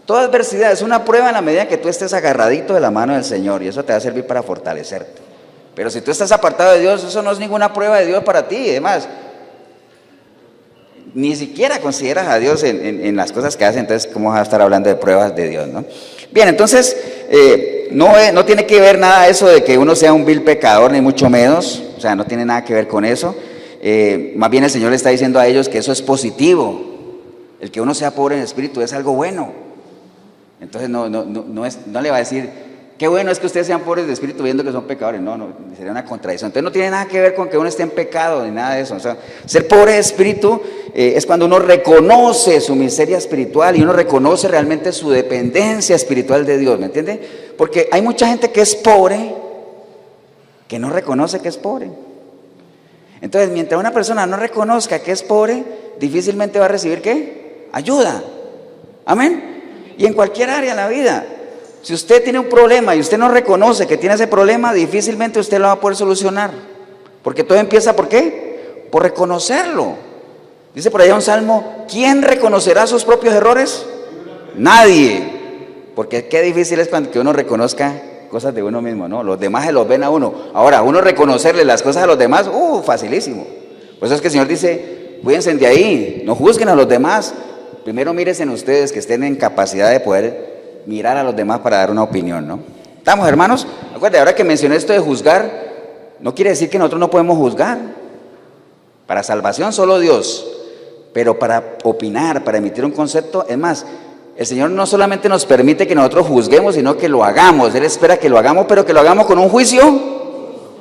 Toda adversidad es una prueba en la medida que tú estés agarradito de la mano del Señor, y eso te va a servir para fortalecerte. Pero si tú estás apartado de Dios, eso no es ninguna prueba de Dios para ti. Y además, ni siquiera consideras a Dios en las cosas que hace. Entonces, ¿cómo vas a estar hablando de pruebas de Dios, no? Bien, entonces, no tiene que ver nada eso de que uno sea un vil pecador, ni mucho menos. O sea, no tiene nada que ver con eso. Más bien el Señor le está diciendo a ellos que eso es positivo. El que uno sea pobre en espíritu es algo bueno. Entonces, no le va a decir, qué bueno es que ustedes sean pobres de espíritu viendo que son pecadores. No, sería una contradicción. Entonces no tiene nada que ver con que uno esté en pecado ni nada de eso. O sea, ser pobre de espíritu es cuando uno reconoce su miseria espiritual y uno reconoce realmente su dependencia espiritual de Dios, ¿me entiende? Porque hay mucha gente que es pobre que no reconoce que es pobre. Entonces, mientras una persona no reconozca que es pobre, difícilmente va a recibir ¿qué? Ayuda. Amén. Y en cualquier área de la vida. Si usted tiene un problema y usted no reconoce que tiene ese problema, difícilmente usted lo va a poder solucionar. Porque todo empieza ¿por qué? Por reconocerlo. Dice por allá un salmo, ¿quién reconocerá sus propios errores? Nadie. Porque qué difícil es cuando que uno reconozca cosas de uno mismo, ¿no? Los demás se los ven a uno. Ahora, uno reconocerle las cosas a los demás, facilísimo. Por eso es que el Señor dice, cuídense de ahí, no juzguen a los demás. Primero mírense en ustedes que estén en capacidad de poder mirar a los demás para dar una opinión, ¿no? ¿Estamos, hermanos? Acuérdense, ahora que mencioné esto de juzgar, no quiere decir que nosotros no podemos juzgar. Para salvación solo Dios, pero para opinar, para emitir un concepto, es más, el Señor no solamente nos permite que nosotros juzguemos, sino que lo hagamos. Él espera que lo hagamos, pero que lo hagamos con un juicio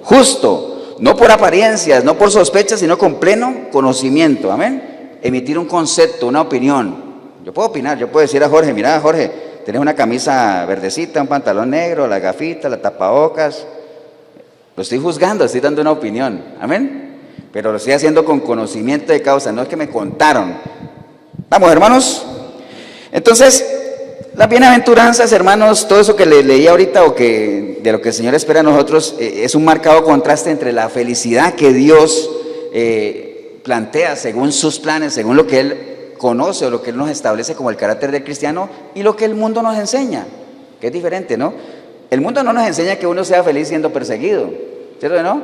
justo, no por apariencias, no por sospechas, sino con pleno conocimiento, amén. Emitir un concepto, una opinión. Yo puedo opinar, yo puedo decir a Jorge, mira Jorge, tienes una camisa verdecita, un pantalón negro, las gafitas, las tapabocas. Lo estoy juzgando, estoy dando una opinión, amén. Pero lo estoy haciendo con conocimiento de causa, no es que me contaron. Vamos, hermanos. Entonces, las bienaventuranzas, hermanos, todo eso que le leí ahorita o que de lo que el Señor espera a nosotros, es un marcado contraste entre la felicidad que Dios plantea según sus planes, según lo que Él conoce o lo que Él nos establece como el carácter del cristiano y lo que el mundo nos enseña, que es diferente, ¿no? El mundo no nos enseña que uno sea feliz siendo perseguido, ¿cierto o no?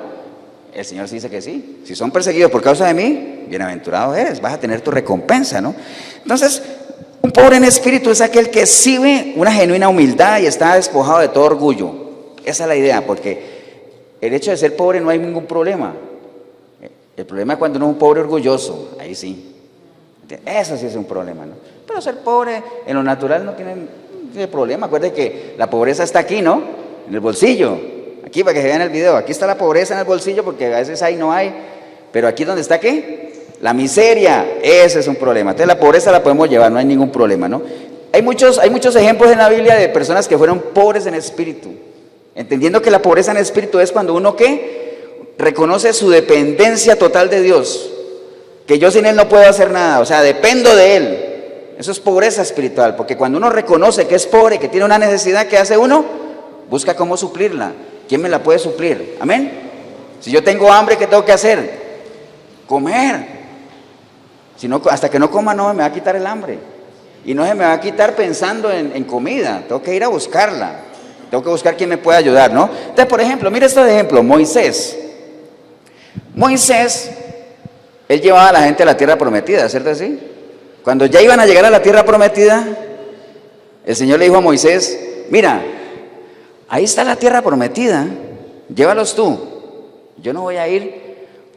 El Señor sí dice que sí. Si son perseguidos por causa de mí, bienaventurado eres, vas a tener tu recompensa, ¿no? Entonces, un pobre en espíritu es aquel que exhibe una genuina humildad y está despojado de todo orgullo. Esa es la idea, porque el hecho de ser pobre no hay ningún problema. El problema es cuando uno es un pobre orgulloso, ahí sí. Eso sí es un problema, ¿no? Pero ser pobre en lo natural no tiene problema. Acuérdense que la pobreza está aquí, ¿no? En el bolsillo. Aquí para que se vean el video, aquí está la pobreza en el bolsillo porque a veces hay, no hay. Pero aquí donde está, ¿qué? La miseria, ese es un problema. Entonces la pobreza la podemos llevar, no hay ningún problema, ¿no? Hay muchos ejemplos en la Biblia de personas que fueron pobres en espíritu. Entendiendo que la pobreza en espíritu es cuando uno, ¿qué? Reconoce su dependencia total de Dios. Que yo sin Él no puedo hacer nada, o sea, dependo de Él. Eso es pobreza espiritual, porque cuando uno reconoce que es pobre, que tiene una necesidad, ¿qué hace uno? Busca cómo suplirla. ¿Quién me la puede suplir? Amén. Si yo tengo hambre, ¿qué tengo que hacer? Comer. Si no, hasta que no coma no me va a quitar el hambre. Y no se me va a quitar pensando en comida. Tengo que ir a buscarla. Tengo que buscar quién me puede ayudar, ¿no? Entonces, por ejemplo, mire este ejemplo, Moisés. Moisés, él llevaba a la gente a la tierra prometida, ¿cierto así? Cuando ya iban a llegar a la tierra prometida, el Señor le dijo a Moisés, mira, ahí está la tierra prometida, llévalos tú. Yo no voy a ir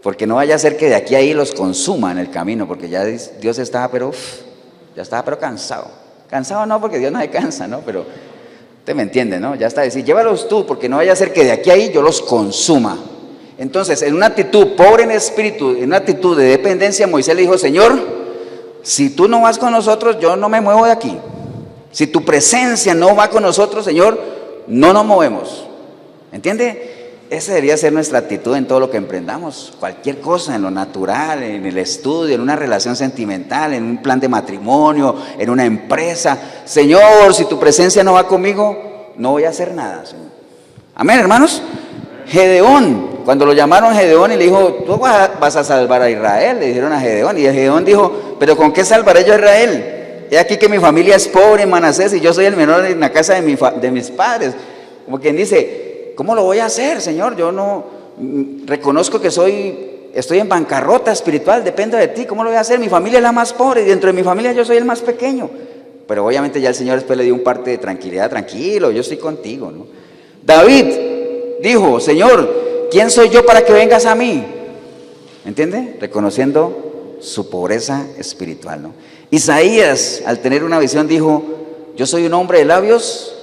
porque no vaya a ser que de aquí a ahí los consuma en el camino, porque ya Dios estaba, pero cansado. Cansado no, porque Dios no se cansa, ¿no? Pero usted me entiende, ¿no? Ya está decir, llévalos tú, porque no vaya a ser que de aquí a ahí yo los consuma. Entonces, en una actitud pobre en espíritu, en una actitud de dependencia, Moisés le dijo, Señor, si tú no vas con nosotros, yo no me muevo de aquí. Si tu presencia no va con nosotros, Señor, no nos movemos. ¿Entiende? Esa debería ser nuestra actitud en todo lo que emprendamos. Cualquier cosa, en lo natural, en el estudio, en una relación sentimental, en un plan de matrimonio, en una empresa. Señor, si tu presencia no va conmigo, no voy a hacer nada, Señor. Amén, hermanos. Gedeón, cuando lo llamaron Gedeón y le dijo, tú vas a salvar a Israel, le dijeron a Gedeón, y Gedeón dijo, pero ¿con qué salvaré yo a Israel? He aquí que mi familia es pobre en Manasés y yo soy el menor en la casa de mis padres. Como quien dice, ¿cómo lo voy a hacer, Señor? Yo no reconozco que estoy en bancarrota espiritual, dependo de ti, ¿cómo lo voy a hacer? Mi familia es la más pobre y dentro de mi familia yo soy el más pequeño. Pero obviamente ya el Señor después le dio un parte de tranquilidad, tranquilo, yo estoy contigo, ¿no? David dijo, Señor, ¿quién soy yo para que vengas a mí? ¿Entiende? Reconociendo su pobreza espiritual, ¿no? Isaías, al tener una visión, dijo, yo soy un hombre de labios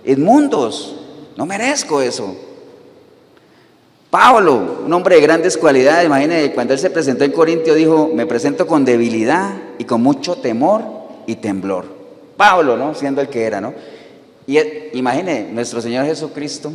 inmundos, no merezco eso. Pablo, un hombre de grandes cualidades, imagínense, cuando él se presentó en Corintio, dijo, me presento con debilidad y con mucho temor y temblor. Pablo, ¿no? Siendo el que era, ¿no? Y imagínense, nuestro Señor Jesucristo,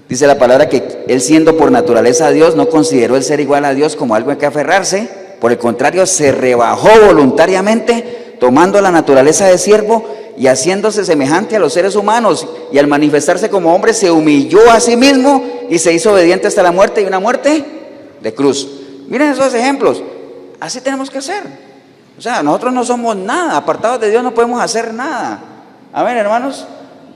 dice la palabra que Él siendo por naturaleza Dios, no consideró el ser igual a Dios como algo en que aferrarse, por el contrario, se rebajó voluntariamente, tomando la naturaleza de siervo y haciéndose semejante a los seres humanos, y al manifestarse como hombre se humilló a sí mismo y se hizo obediente hasta la muerte, y una muerte de cruz. Miren esos ejemplos, así tenemos que ser. O sea, nosotros no somos nada, apartados de Dios no podemos hacer nada. Amén, hermanos.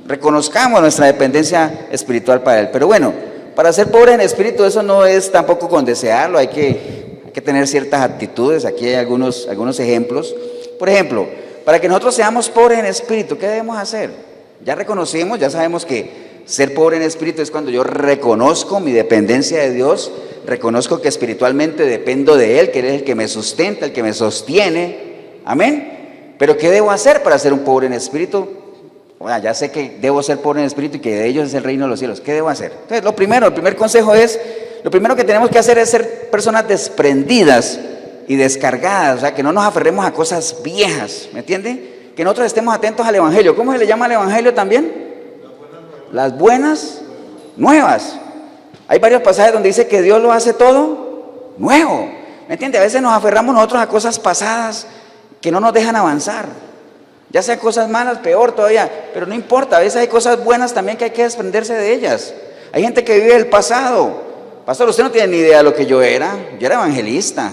Reconozcamos nuestra dependencia espiritual para Él. Pero bueno, para ser pobre en espíritu, eso no es tampoco con desearlo, hay que tener ciertas actitudes. Aquí hay algunos ejemplos. Por ejemplo, para que nosotros seamos pobres en espíritu, ¿qué debemos hacer? Ya reconocimos, ya sabemos que ser pobre en espíritu es cuando yo reconozco mi dependencia de Dios, reconozco que espiritualmente dependo de Él, que Él es el que me sustenta, el que me sostiene. Amén. Pero ¿qué debo hacer para ser un pobre en espíritu? Bueno, ya sé que debo ser pobre en espíritu y que de ellos es el reino de los cielos. ¿Qué debo hacer? Entonces, el primer consejo es, lo primero que tenemos que hacer es ser personas desprendidas y descargadas, o sea, que no nos aferremos a cosas viejas, ¿me entiende? Que nosotros estemos atentos al evangelio. ¿Cómo se le llama al evangelio también? Las buenas nuevas. Hay varios pasajes donde dice que Dios lo hace todo nuevo, ¿me entiende? A veces nos aferramos nosotros a cosas pasadas que no nos dejan avanzar. Ya sea cosas malas, peor todavía, pero no importa, a veces hay cosas buenas también que hay que desprenderse de ellas. Hay gente que vive el pasado. Pastor, usted no tiene ni idea de lo que yo era evangelista.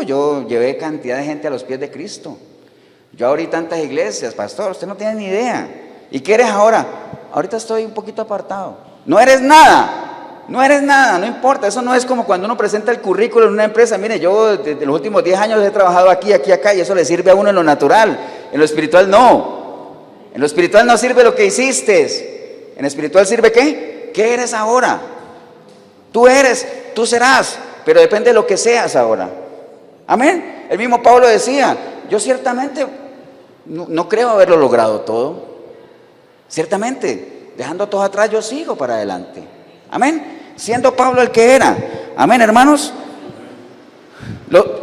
Yo llevé cantidad de gente a los pies de Cristo. Yo abrí tantas iglesias, pastor, usted no tiene ni idea. ¿Y qué eres ahora? Ahorita estoy un poquito apartado. No eres nada, no importa. Eso no es como cuando uno presenta el currículo en una empresa. Mire, yo desde los últimos 10 años he trabajado aquí, acá, y eso le sirve a uno en lo natural. En lo espiritual no. En lo espiritual no sirve lo que hiciste. En lo espiritual sirve ¿qué? ¿Qué eres ahora? Tú eres, tú serás, pero depende de lo que seas ahora. Amén. El mismo Pablo decía, yo ciertamente no creo haberlo logrado todo. Ciertamente, dejando todo atrás, yo sigo para adelante. Amén. Siendo Pablo el que era. Amén, hermanos.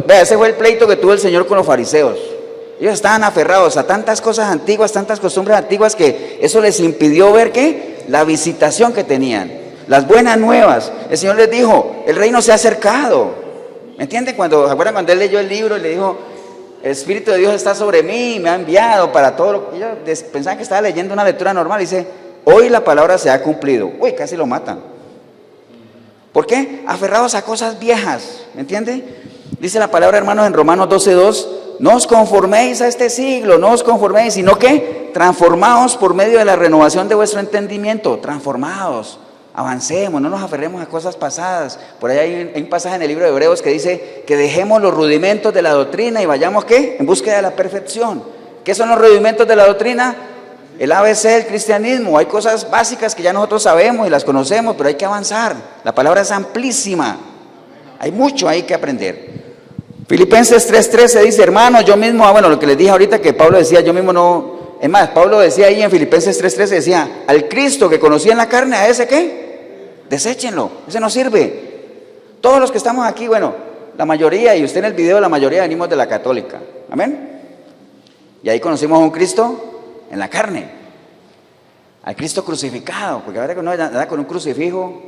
Vea, ese fue el pleito que tuvo el Señor con los fariseos. Ellos estaban aferrados a tantas cosas antiguas, tantas costumbres antiguas, que eso les impidió ver ¿qué? La visitación que tenían, las buenas nuevas. El Señor les dijo, el reino se ha acercado. ¿Me entienden? ¿Se acuerdan cuando Él leyó el libro y le dijo, el Espíritu de Dios está sobre mí, me ha enviado para todo lo que... Ellos pensaban que estaba leyendo una lectura normal. Dice, hoy la palabra se ha cumplido. Uy, casi lo matan. ¿Por qué? Aferrados a cosas viejas. ¿Me entiende? Dice la palabra, hermanos, en Romanos 12:2, no os conforméis a este siglo, no os conforméis, sino que transformaos por medio de la renovación de vuestro entendimiento. Transformaos. Avancemos, no nos aferremos a cosas pasadas. Por ahí hay un pasaje en el libro de Hebreos que dice que dejemos los rudimentos de la doctrina y vayamos ¿qué? En búsqueda de la perfección. ¿Qué son los rudimentos de la doctrina? El ABC del cristianismo. Hay cosas básicas que ya nosotros sabemos y las conocemos, pero hay que avanzar. La palabra es amplísima. Hay mucho ahí que aprender. Filipenses 3:13 dice, hermanos, yo mismo, lo que les dije ahorita que Pablo decía, yo mismo no... Es más, Pablo decía ahí en Filipenses 3:13, decía, al Cristo que conocía en la carne, ¿a ese qué? Deséchenlo, ese no sirve. Todos los que estamos aquí, la mayoría, y usted en el video, la mayoría venimos de la católica. Amén. Y ahí conocimos a un Cristo en la carne, al Cristo crucificado, porque ahora que uno anda con un crucifijo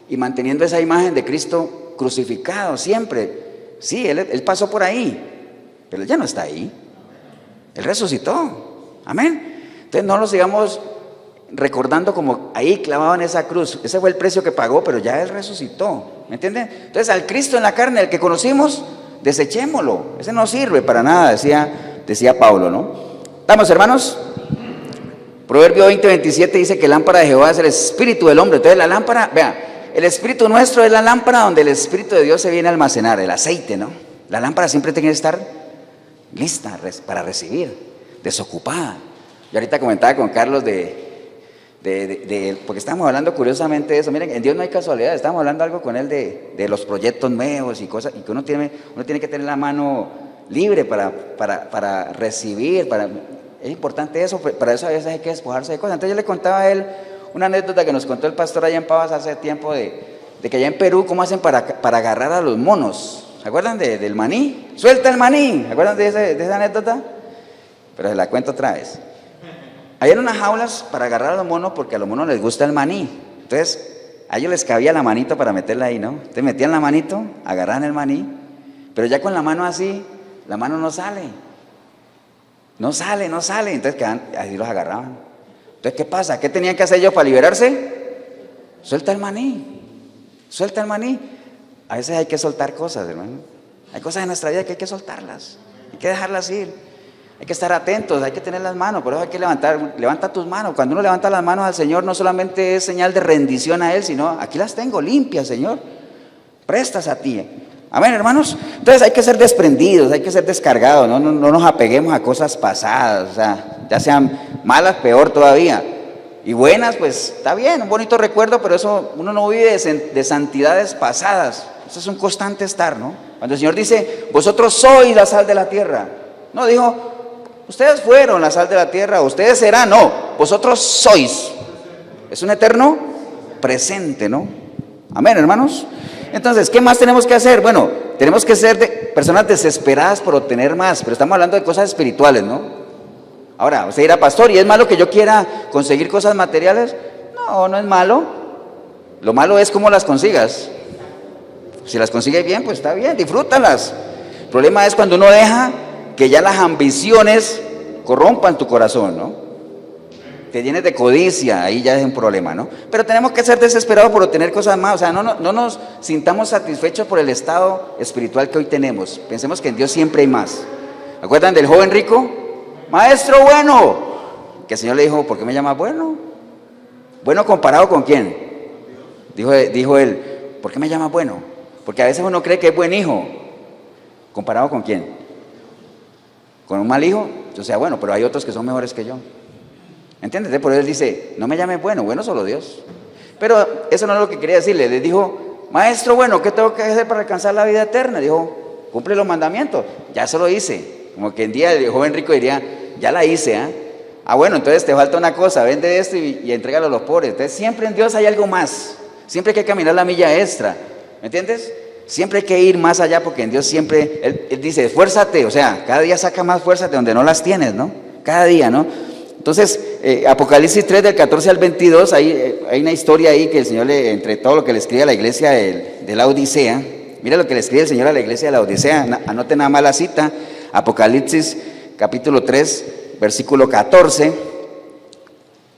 y manteniendo esa imagen de Cristo crucificado siempre. Sí, él pasó por ahí, pero Él ya no está ahí. Él resucitó. Amén. Entonces no lo sigamos recordando como ahí clavado en esa cruz. Ese fue el precio que pagó, pero ya Él resucitó. ¿Me entienden? Entonces al Cristo en la carne, el que conocimos, desechémoslo. Ese no sirve para nada, decía Pablo, ¿no? ¿Estamos, hermanos? Proverbio 20:27 dice que la lámpara de Jehová es el espíritu del hombre. Entonces la lámpara, vea, el espíritu nuestro es la lámpara donde el Espíritu de Dios se viene a almacenar, el aceite, ¿no? La lámpara siempre tiene que estar lista para recibir, desocupada. Yo ahorita comentaba con Carlos porque estábamos hablando curiosamente de eso. Miren, en Dios no hay casualidad. Estábamos hablando algo con él de los proyectos nuevos y cosas, y que uno tiene que tener la mano libre para recibir. Es importante eso. Para eso a veces hay que despojarse de cosas. Entonces yo le contaba a él una anécdota que nos contó el pastor allá en Pavas hace tiempo de que allá en Perú cómo hacen para agarrar a los monos. ¿Se acuerdan del maní? ¡Suelta el maní! ¿Se acuerdan de esa anécdota? Pero se la cuento otra vez. Hay unas jaulas para agarrar a los monos porque a los monos les gusta el maní. Entonces, a ellos les cabía la manito para meterla ahí, ¿no? Entonces metían la manito, agarraban el maní, pero ya con la mano así, la mano no sale. No sale. Entonces así los agarraban. Entonces, ¿qué pasa? ¿Qué tenían que hacer ellos para liberarse? Suelta el maní. A veces hay que soltar cosas, hermano. Hay cosas en nuestra vida que hay que soltarlas. Hay que dejarlas ir. Hay que estar atentos, hay que tener las manos. Por eso hay que levanta tus manos. Cuando uno levanta las manos al Señor, no solamente es señal de rendición a Él, sino aquí las tengo limpias, Señor. Prestas a ti. Amén, hermanos. Entonces hay que ser desprendidos, hay que ser descargados. No nos apeguemos a cosas pasadas, o sea, ya sean malas, peor todavía. Y buenas, pues está bien, un bonito recuerdo, pero eso uno no vive de santidades pasadas. Eso es un constante estar, ¿no? Cuando el Señor dice, vosotros sois la sal de la tierra. No dijo, ustedes fueron la sal de la tierra, ustedes serán, no, vosotros sois. Es un eterno presente, ¿no? Amén, hermanos. Entonces, ¿qué más tenemos que hacer? Bueno, tenemos que ser personas desesperadas por obtener más, pero estamos hablando de cosas espirituales, ¿no? Ahora, usted dirá, pastor, ¿y es malo que yo quiera conseguir cosas materiales? No es malo. Lo malo es cómo las consigas. Si las consigues bien, pues está bien, disfrútalas. El problema es cuando uno deja que ya las ambiciones corrompan tu corazón, ¿no? te llenes de codicia, ahí ya es un problema, ¿no? Pero tenemos que ser desesperados por obtener cosas más, o sea, no nos sintamos satisfechos por el estado espiritual que hoy tenemos. Pensemos que en Dios siempre hay más. ¿Acuerdan del joven rico? Maestro bueno, que el Señor le dijo, ¿por qué me llamas bueno? ¿Bueno comparado con quién? Dijo él, ¿por qué me llamas bueno? Porque a veces uno cree que es buen hijo. ¿Comparado con quién? ¿Con un mal hijo? O sea, bueno, pero hay otros que son mejores que yo. ¿Entiendes? Por eso él dice, no me llames bueno, bueno solo Dios. Pero eso no es lo que quería decirle. Le dijo, maestro bueno, ¿qué tengo que hacer para alcanzar la vida eterna? Dijo, cumple los mandamientos. Ya eso lo hice. Como que en día el joven rico diría, ya la hice, ¿eh? Ah, bueno, entonces te falta una cosa, vende esto y entrégalo a los pobres. Entonces siempre en Dios hay algo más. Siempre hay que caminar la milla extra. ¿Me entiendes? Siempre hay que ir más allá porque en Dios siempre, Él dice, esfuérzate, o sea, cada día saca más fuerzas de donde no las tienes, ¿no? Cada día, ¿no? Entonces, Apocalipsis 3 del 14 al 22, hay una historia ahí que el Señor, entre todo lo que le escribe a la iglesia de la Odisea, mira lo que le escribe el Señor a la iglesia de la Odisea, anoten nada más la cita, Apocalipsis capítulo 3, versículo 14,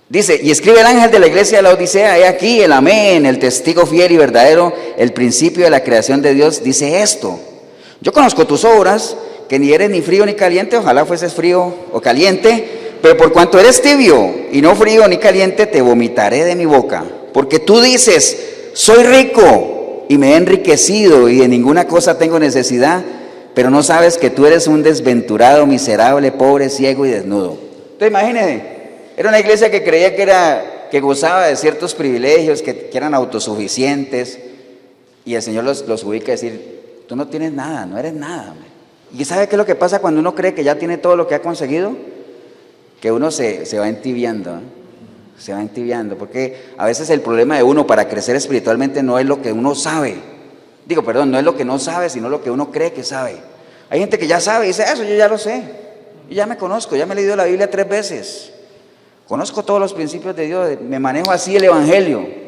dice, y escribe el ángel de la iglesia de la Odisea, he aquí el amén, el testigo fiel y verdadero, el principio de la creación de Dios, dice esto, yo conozco tus obras, que ni eres ni frío ni caliente, ojalá fueses frío o caliente, pero por cuanto eres tibio y no frío ni caliente, te vomitaré de mi boca. Porque tú dices, soy rico y me he enriquecido y de ninguna cosa tengo necesidad, pero no sabes que tú eres un desventurado, miserable, pobre, ciego y desnudo. Entonces imagínense, era una iglesia que creía que gozaba de ciertos privilegios, que eran autosuficientes, y el Señor los ubica a decir, tú no tienes nada, no eres nada. ¿Y sabe qué es lo que pasa cuando uno cree que ya tiene todo lo que ha conseguido? Que uno se va entibiando, ¿eh? Se va entibiando, porque a veces el problema de uno para crecer espiritualmente no es lo que uno sabe, no es lo que no sabe, sino lo que uno cree que sabe. Hay gente que ya sabe y dice, eso yo ya lo sé, y ya me conozco, ya me he leído la Biblia 3 veces, conozco todos los principios de Dios, me manejo así el Evangelio.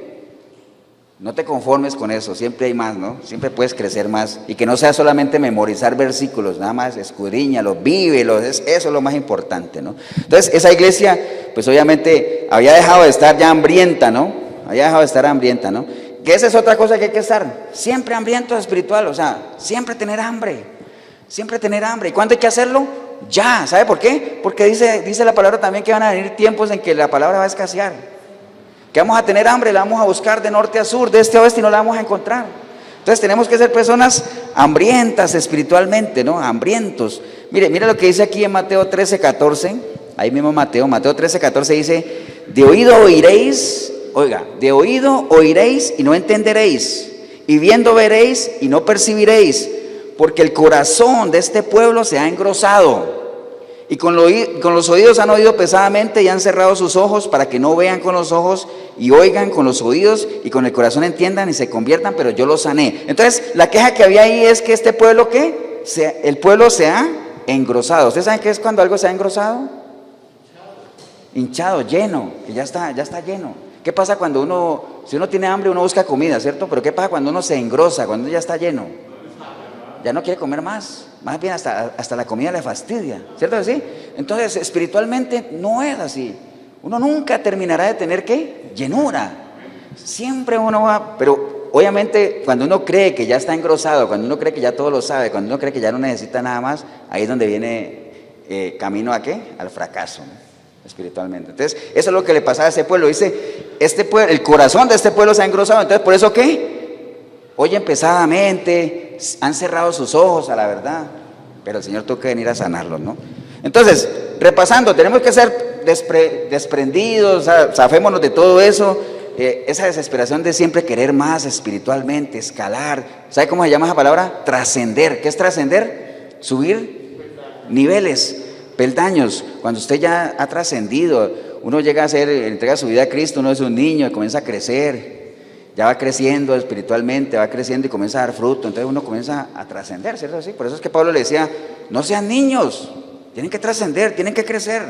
No te conformes con eso, siempre hay más, ¿no? Siempre puedes crecer más, y que no sea solamente memorizar versículos, nada más escudriñalos, vívelos, eso es lo más importante, ¿no? Entonces esa iglesia, pues obviamente había dejado de estar ya hambrienta, ¿no? Había dejado de estar hambrienta, ¿no? Que esa es otra cosa que hay que estar, siempre hambriento espiritual, o sea, siempre tener hambre, ¿y cuándo hay que hacerlo? Ya, ¿sabe por qué? Porque dice la palabra también que van a venir tiempos en que la palabra va a escasear. Que vamos a tener hambre, la vamos a buscar de norte a sur, de este a oeste y no la vamos a encontrar. Entonces tenemos que ser personas hambrientas espiritualmente, ¿no? Hambrientos. Mire lo que dice aquí en Mateo 13, 14, ahí mismo Mateo 13, 14 dice, de oído oiréis, oiga, de oído oiréis y no entenderéis, y viendo veréis y no percibiréis, porque el corazón de este pueblo se ha engrosado. Y con los oídos han oído pesadamente y han cerrado sus ojos para que no vean con los ojos y oigan con los oídos y con el corazón entiendan y se conviertan, pero yo los sané. Entonces la queja que había ahí es que este pueblo, el pueblo se ha engrosado. ¿Ustedes saben qué es cuando algo se ha engrosado? Hinchado, lleno, que ya está lleno. ¿Qué pasa cuando si uno tiene hambre, uno busca comida, ¿cierto? Pero ¿qué pasa cuando uno se engrosa, cuando ya está lleno? Ya no quiere comer más bien hasta la comida le fastidia, ¿cierto que sí? Entonces espiritualmente no es así, uno nunca terminará de tener ¿qué? Llenura, siempre uno va, pero obviamente cuando uno cree que ya está engrosado, cuando uno cree que ya todo lo sabe, cuando uno cree que ya no necesita nada más, ahí es donde viene camino ¿a qué? Al fracaso, ¿no? Espiritualmente. Entonces eso es lo que le pasaba a ese pueblo, dice, este pueblo, el corazón de este pueblo se ha engrosado, entonces por eso ¿qué? Oyen pesadamente, han cerrado sus ojos a la verdad, pero el Señor tuvo que venir a sanarlos, ¿no? Entonces, repasando, tenemos que ser desprendidos, zafémonos de todo eso, esa desesperación de siempre querer más espiritualmente, escalar. ¿Sabe cómo se llama esa palabra? Trascender. ¿Qué es trascender? Subir niveles, peldaños. Cuando usted ya ha trascendido, uno llega a entrega su vida a Cristo, uno es un niño y comienza a crecer. Ya va creciendo espiritualmente, va creciendo y comienza a dar fruto, entonces uno comienza a trascender, ¿cierto? Así, por eso es que Pablo le decía, no sean niños, tienen que trascender, tienen que crecer,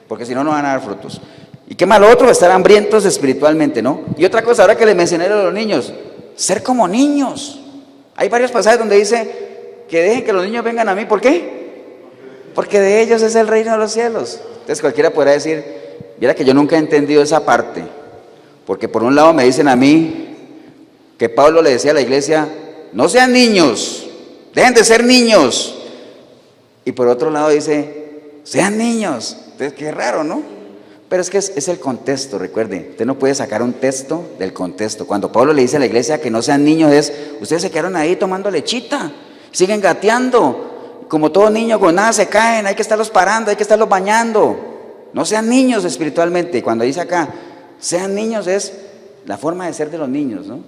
porque si no, no van a dar frutos. ¿Y qué malo otro? Estar hambrientos espiritualmente, ¿no? Y otra cosa, ahora que les mencioné a los niños, ser como niños. Hay varios pasajes donde dice que dejen que los niños vengan a mí, ¿por qué? Porque de ellos es el reino de los cielos. Entonces cualquiera podrá decir, Mira que yo nunca he entendido esa parte, porque por un lado me dicen a mí que Pablo le decía a la iglesia, no sean niños, dejen de ser niños, y por otro lado dice, sean niños. Entonces, qué raro, ¿no? Pero es que es el contexto, recuerde, usted no puede sacar un texto del contexto. Cuando Pablo le dice a la iglesia que no sean niños es, ustedes se quedaron ahí tomando lechita, siguen gateando, como todo niño con nada se caen, hay que estarlos parando, hay que estarlos bañando. No sean niños espiritualmente. Y cuando dice acá, sean niños es la forma de ser de los niños, ¿no?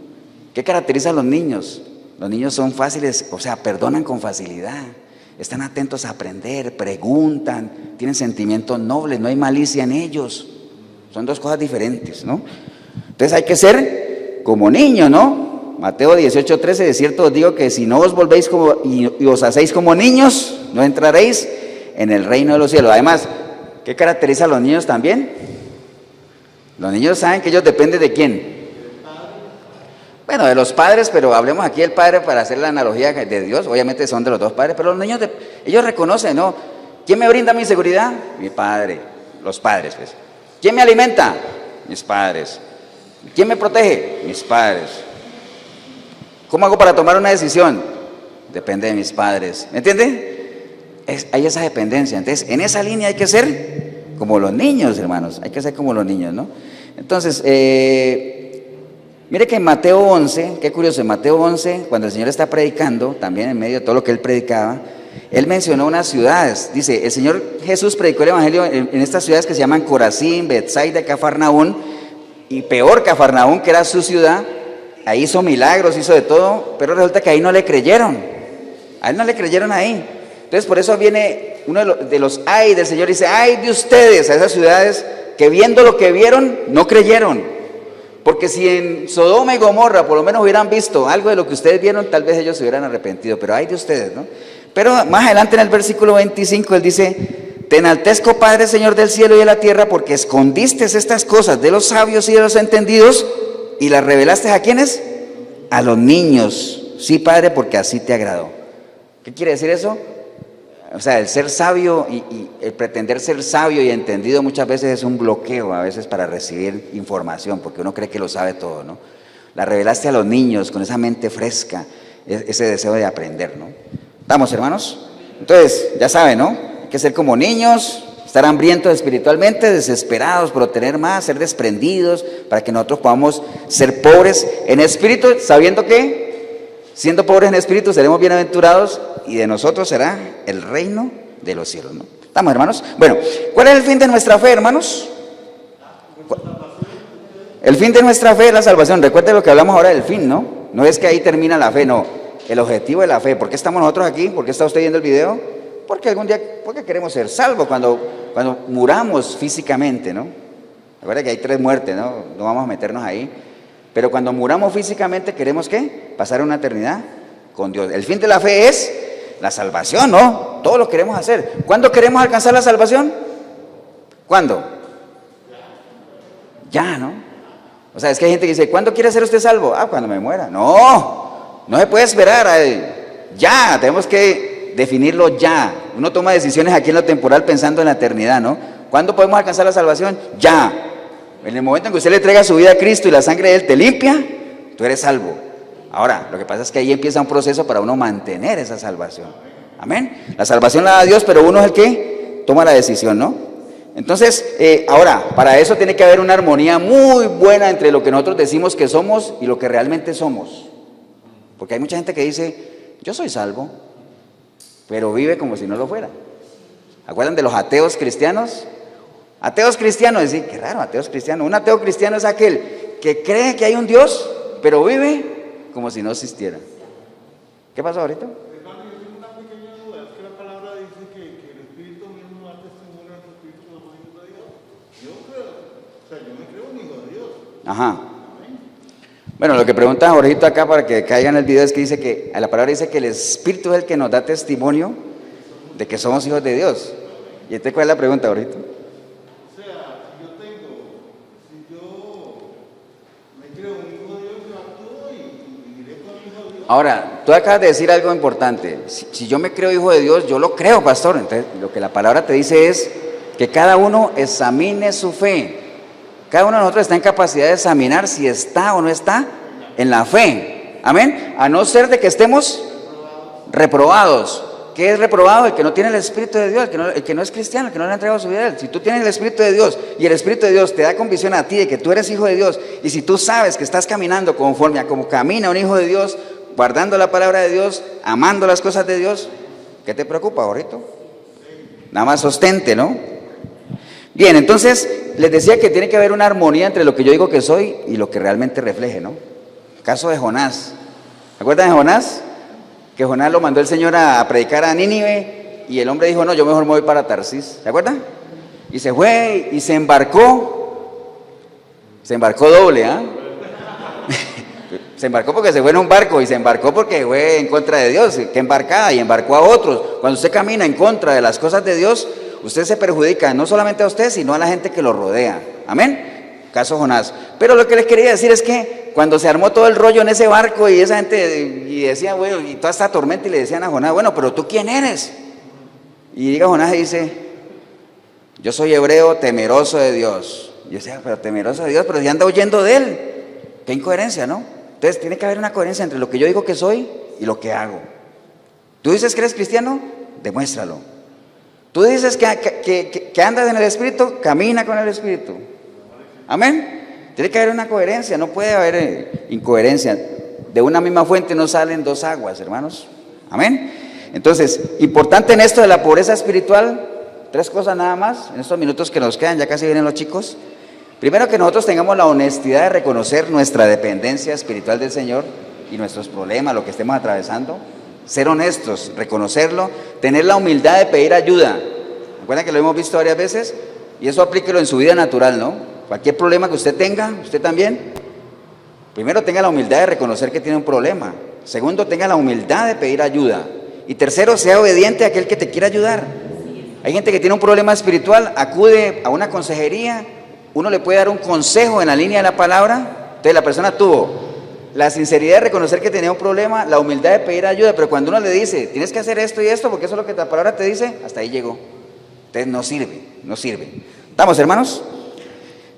¿Qué caracteriza a los niños? Los niños son fáciles, o sea, perdonan con facilidad. Están atentos a aprender, preguntan, tienen sentimientos nobles, no hay malicia en ellos. Son dos cosas diferentes, ¿no? Entonces hay que ser como niños, ¿no? Mateo 18:13, de cierto os digo que si no os volvéis como, y os hacéis como niños, no entraréis en el reino de los cielos. Además, ¿qué caracteriza a los niños también? Los niños saben que ellos dependen de quién. Bueno, de los padres, pero hablemos aquí del padre para hacer la analogía de Dios. Obviamente son de los dos padres, pero los niños, ellos reconocen, ¿no? ¿Quién me brinda mi seguridad? Mi padre, los padres, pues. ¿Quién me alimenta? Mis padres. ¿Quién me protege? Mis padres. ¿Cómo hago para tomar una decisión? Depende de mis padres. ¿Me entiende? Hay esa dependencia. Entonces, en esa línea hay que ser como los niños, hermanos. Hay que ser como los niños, ¿no? Entonces, mire que en Mateo 11, qué curioso, en Mateo 11, cuando el Señor está predicando, también en medio de todo lo que Él predicaba, Él mencionó unas ciudades. Dice, el Señor Jesús predicó el Evangelio en estas ciudades que se llaman Corazín, Betsaida, Cafarnaún, y peor Cafarnaún, que era su ciudad. Ahí hizo milagros, hizo de todo, pero resulta que ahí no le creyeron. A Él no le creyeron ahí. Entonces por eso viene uno de los ay del Señor, dice, ay de ustedes, a esas ciudades que viendo lo que vieron, no creyeron. Porque si en Sodoma y Gomorra por lo menos hubieran visto algo de lo que ustedes vieron, tal vez ellos se hubieran arrepentido, pero ay de ustedes, ¿no? Pero más adelante en el versículo 25 Él dice, te enaltezco Padre Señor del cielo y de la tierra, porque escondiste estas cosas de los sabios y de los entendidos y las revelaste ¿a quiénes? A los niños. Sí, Padre, porque así te agradó. ¿Qué quiere decir eso? O sea, el ser sabio y el pretender ser sabio y entendido muchas veces es un bloqueo a veces para recibir información, porque uno cree que lo sabe todo, ¿no? La revelaste a los niños con esa mente fresca, ese deseo de aprender, ¿no? ¿Estamos, hermanos? Entonces, ya saben, ¿no? Hay que ser como niños, estar hambrientos espiritualmente, desesperados por obtener más, ser desprendidos, para que nosotros podamos ser pobres en espíritu, sabiendo que, siendo pobres en espíritu, seremos bienaventurados, y de nosotros será el reino de los cielos, ¿no? ¿Estamos, hermanos? Bueno, ¿cuál es el fin de nuestra fe, hermanos? El fin de nuestra fe es la salvación. Recuerden lo que hablamos ahora del fin, ¿no? No es que ahí termina la fe, no. El objetivo de la fe. ¿Por qué estamos nosotros aquí? ¿Por qué está usted viendo el video? Porque algún día, porque queremos ser salvos cuando muramos físicamente, ¿no? Recuerden que hay 3 muertes, ¿no? No vamos a meternos ahí. Pero cuando muramos físicamente, ¿queremos qué? Pasar una eternidad con Dios. El fin de la fe es la salvación, ¿no? Todos lo queremos hacer. ¿Cuándo queremos alcanzar la salvación? ¿Cuándo? Ya, ¿no? O sea, es que hay gente que dice, ¿cuándo quiere ser usted salvo? Ah, cuando me muera. No, no se puede esperar. Ya, tenemos que definirlo ya. Uno toma decisiones aquí en lo temporal pensando en la eternidad, ¿no? ¿Cuándo podemos alcanzar la salvación? Ya. En el momento en que usted le entrega su vida a Cristo y la sangre de Él te limpia, tú eres salvo. Ahora, lo que pasa es que ahí empieza un proceso para uno mantener esa salvación. Amén. La salvación la da Dios, pero uno es el que toma la decisión, ¿no? Entonces, ahora, para eso tiene que haber una armonía muy buena entre lo que nosotros decimos que somos y lo que realmente somos. Porque hay mucha gente que dice, yo soy salvo, pero vive como si no lo fuera. ¿Acuerdan de los ateos cristianos? Ateos cristianos, decir, qué raro, ateos cristianos. Un ateo cristiano es aquel que cree que hay un Dios, pero vive como si no existiera. ¿Qué pasó ahorita? Una pequeña duda, es que la palabra dice que el Espíritu mismo da testimonio a Jesucristo de los hijos de Dios. Yo creo, o sea, yo me creo un hijo de Dios. Ajá. Bueno, lo que pregunta Jorgito acá para que caiga en el video es que dice que, la palabra dice que el Espíritu es el que nos da testimonio de que somos hijos de Dios. ¿Y este cuál es la pregunta, Jorgito? O sea, si yo me creo un hijo de Dios, yo actúo y viviré con el hijo de Dios. Ahora, tú acabas de decir algo importante. Si yo me creo hijo de Dios, yo lo creo, pastor. Entonces, lo que la palabra te dice es que cada uno examine su fe. Cada uno de nosotros está en capacidad de examinar si está o no está en la fe. Amén. A no ser de que estemos reprobados. ¿Qué es reprobado? El que no tiene el Espíritu de Dios, el que no es cristiano, el que no le ha entregado su vida a Él. Si tú tienes el Espíritu de Dios y el Espíritu de Dios te da convicción a ti de que tú eres hijo de Dios, y si tú sabes que estás caminando conforme a como camina un hijo de Dios, guardando la palabra de Dios, amando las cosas de Dios, ¿qué te preocupa, ahorita? Nada más sostente, ¿no? Bien, entonces les decía que tiene que haber una armonía entre lo que yo digo que soy y lo que realmente refleje, ¿no? Caso de Jonás. ¿Se acuerdan de Jonás? Que Jonás lo mandó el Señor a predicar a Nínive y el hombre dijo, no, yo mejor me voy para Tarsis. ¿Se acuerdan? Y se fue y se embarcó doble, ¿ah? Se embarcó porque se fue en un barco y se embarcó porque fue en contra de Dios, que embarcada, y embarcó a otros. Cuando usted camina en contra de las cosas de Dios, usted se perjudica no solamente a usted, sino a la gente que lo rodea. Amén. Caso Jonás. Pero lo que les quería decir es que cuando se armó todo el rollo en ese barco y esa gente, y decía, bueno, y toda esta tormenta, y le decían a Jonás, bueno, pero ¿tú quién eres? Y diga Jonás y dice, yo soy hebreo temeroso de Dios. Y yo decía, pero temeroso de Dios, pero si anda huyendo de Él. Qué incoherencia, ¿no? Entonces tiene que haber una coherencia entre lo que yo digo que soy y lo que hago. ¿Tú dices que eres cristiano? Demuéstralo. ¿Tú dices que andas en el Espíritu? Camina con el Espíritu. Amén. Tiene que haber una coherencia, no puede haber incoherencia. De una misma fuente no salen dos aguas, hermanos. Amén. Entonces, importante en esto de la pobreza espiritual, tres cosas nada más, en estos minutos que nos quedan, ya casi vienen los chicos. Primero, que nosotros tengamos la honestidad de reconocer nuestra dependencia espiritual del Señor y nuestros problemas, lo que estemos atravesando. Ser honestos, reconocerlo, tener la humildad de pedir ayuda. ¿Recuerdan que lo hemos visto varias veces? Y eso aplíquelo en su vida natural, ¿no? Cualquier problema que usted tenga, usted también. Primero, tenga la humildad de reconocer que tiene un problema. Segundo, tenga la humildad de pedir ayuda. Y tercero, sea obediente a aquel que te quiera ayudar. Hay gente que tiene un problema espiritual, acude a una consejería. Uno le puede dar un consejo en la línea de la palabra. Entonces la persona tuvo la sinceridad de reconocer que tenía un problema, la humildad de pedir ayuda, pero cuando uno le dice, tienes que hacer esto y esto, porque eso es lo que la palabra te dice, hasta ahí llegó. Entonces no sirve. ¿Estamos, hermanos?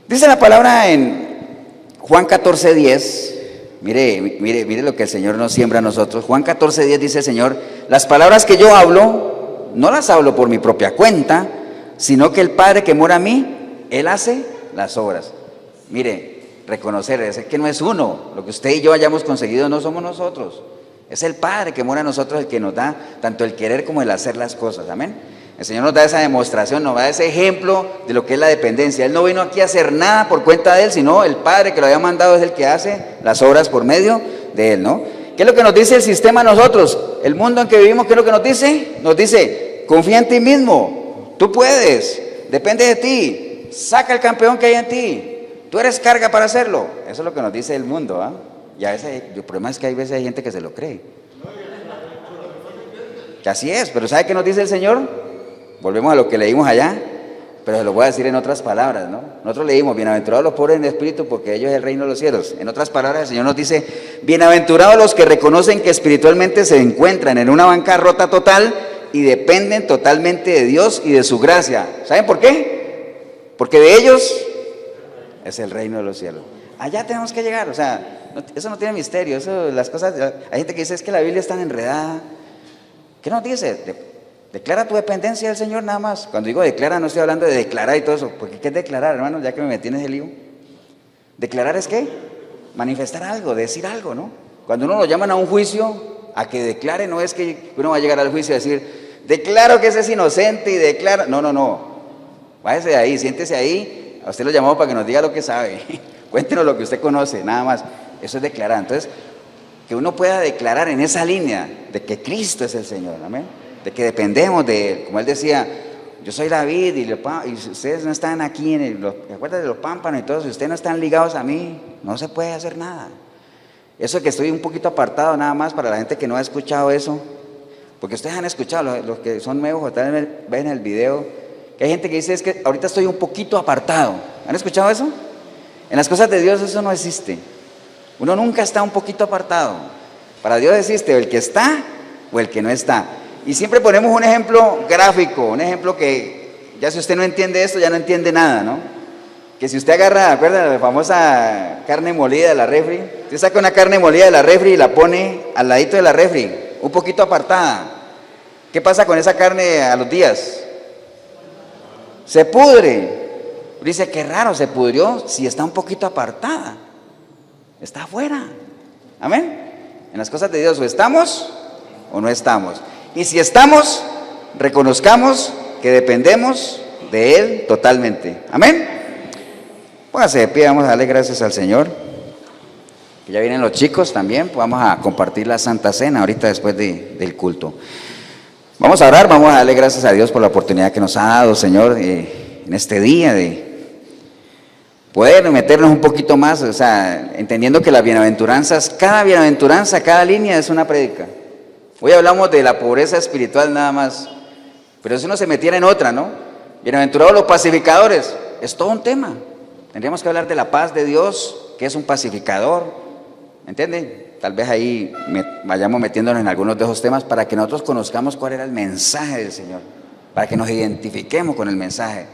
Dice la palabra en Juan 14:10, mire lo que el Señor nos siembra a nosotros. Juan 14:10 dice el Señor, las palabras que yo hablo, no las hablo por mi propia cuenta, sino que el Padre que mora a mí, Él hace las obras. Mire, reconocer es que no es uno, lo que usted y yo hayamos conseguido no somos nosotros, es el Padre que mora en nosotros el que nos da tanto el querer como el hacer las cosas, amén. El Señor nos da esa demostración, nos da ese ejemplo de lo que es la dependencia. Él no vino aquí a hacer nada por cuenta de Él, sino el Padre que lo había mandado es el que hace las obras por medio de Él, ¿no? ¿Qué es lo que nos dice el sistema a nosotros? El mundo en que vivimos, ¿qué es lo que nos dice? Nos dice, confía en ti mismo, tú puedes, depende de ti. Saca el campeón que hay en ti. Tú eres carga para hacerlo. Eso es lo que nos dice el mundo, ¿ah? Y a veces, el problema es que hay veces hay gente que se lo cree. Que así es, pero ¿sabe qué nos dice el Señor? Volvemos a lo que leímos allá, pero se lo voy a decir en otras palabras, ¿no? Nosotros leímos, bienaventurados los pobres en espíritu, porque ellos es el reino de los cielos. En otras palabras, el Señor nos dice, bienaventurados los que reconocen que espiritualmente se encuentran en una bancarrota total y dependen totalmente de Dios y de su gracia. ¿Saben por qué? Porque de ellos es el reino de los cielos. Allá tenemos que llegar, o sea, eso no tiene misterio, eso, las cosas, hay gente que dice, es que la Biblia es tan enredada. ¿Qué nos dice? Declara tu dependencia del Señor nada más. Cuando digo declara, no estoy hablando de declarar y todo eso, porque ¿qué es declarar, hermano? Ya que me metí en ese lío. ¿Declarar es qué? Manifestar algo, decir algo, ¿no? Cuando uno lo llaman a un juicio, a que declare, no es que uno va a llegar al juicio y decir, declaro que ese es inocente y declara, no. Váyase de ahí, siéntese ahí, a usted lo llamamos para que nos diga lo que sabe, cuéntenos lo que usted conoce, nada más, eso es declarar. Entonces, que uno pueda declarar en esa línea de que Cristo es el Señor, amén, de que dependemos de Él, como Él decía, yo soy la vid y ustedes no están aquí, ¿se acuerdan de los pámpanos y todo? Si ustedes no están ligados a mí, no se puede hacer nada. Eso que estoy un poquito apartado nada más para la gente que no ha escuchado eso, porque ustedes han escuchado, los que son nuevos o tal vez ven el video, que hay gente que dice, es que ahorita estoy un poquito apartado. ¿Han escuchado eso? En las cosas de Dios eso no existe. Uno nunca está un poquito apartado. Para Dios existe el que está o el que no está. Y siempre ponemos un ejemplo gráfico, un ejemplo que Ya si usted no entiende esto, ya no entiende nada, ¿no? Que si usted agarra, ¿acuerda la famosa carne molida de la refri? Usted saca una carne molida de la refri y la pone al ladito de la refri, un poquito apartada. ¿Qué pasa con esa carne a los días? Se pudre. Dice, qué raro, se pudrió si está un poquito apartada. Está afuera. Amén. En las cosas de Dios o estamos o no estamos. Y si estamos, reconozcamos que dependemos de Él totalmente. Amén. Póngase de pie, vamos a darle gracias al Señor. Que ya vienen los chicos también, pues vamos a compartir la Santa Cena ahorita después del culto. Vamos a orar, vamos a darle gracias a Dios por la oportunidad que nos ha dado, Señor, en este día de poder meternos un poquito más, o sea, entendiendo que las bienaventuranzas, cada línea es una prédica. Hoy hablamos de la pobreza espiritual nada más, pero si uno se metiera en otra, ¿no? Bienaventurados los pacificadores, es todo un tema. Tendríamos que hablar de la paz de Dios, que es un pacificador, ¿me entienden? Tal vez ahí vayamos metiéndonos en algunos de esos temas para que nosotros conozcamos cuál era el mensaje del Señor, para que nos identifiquemos con el mensaje.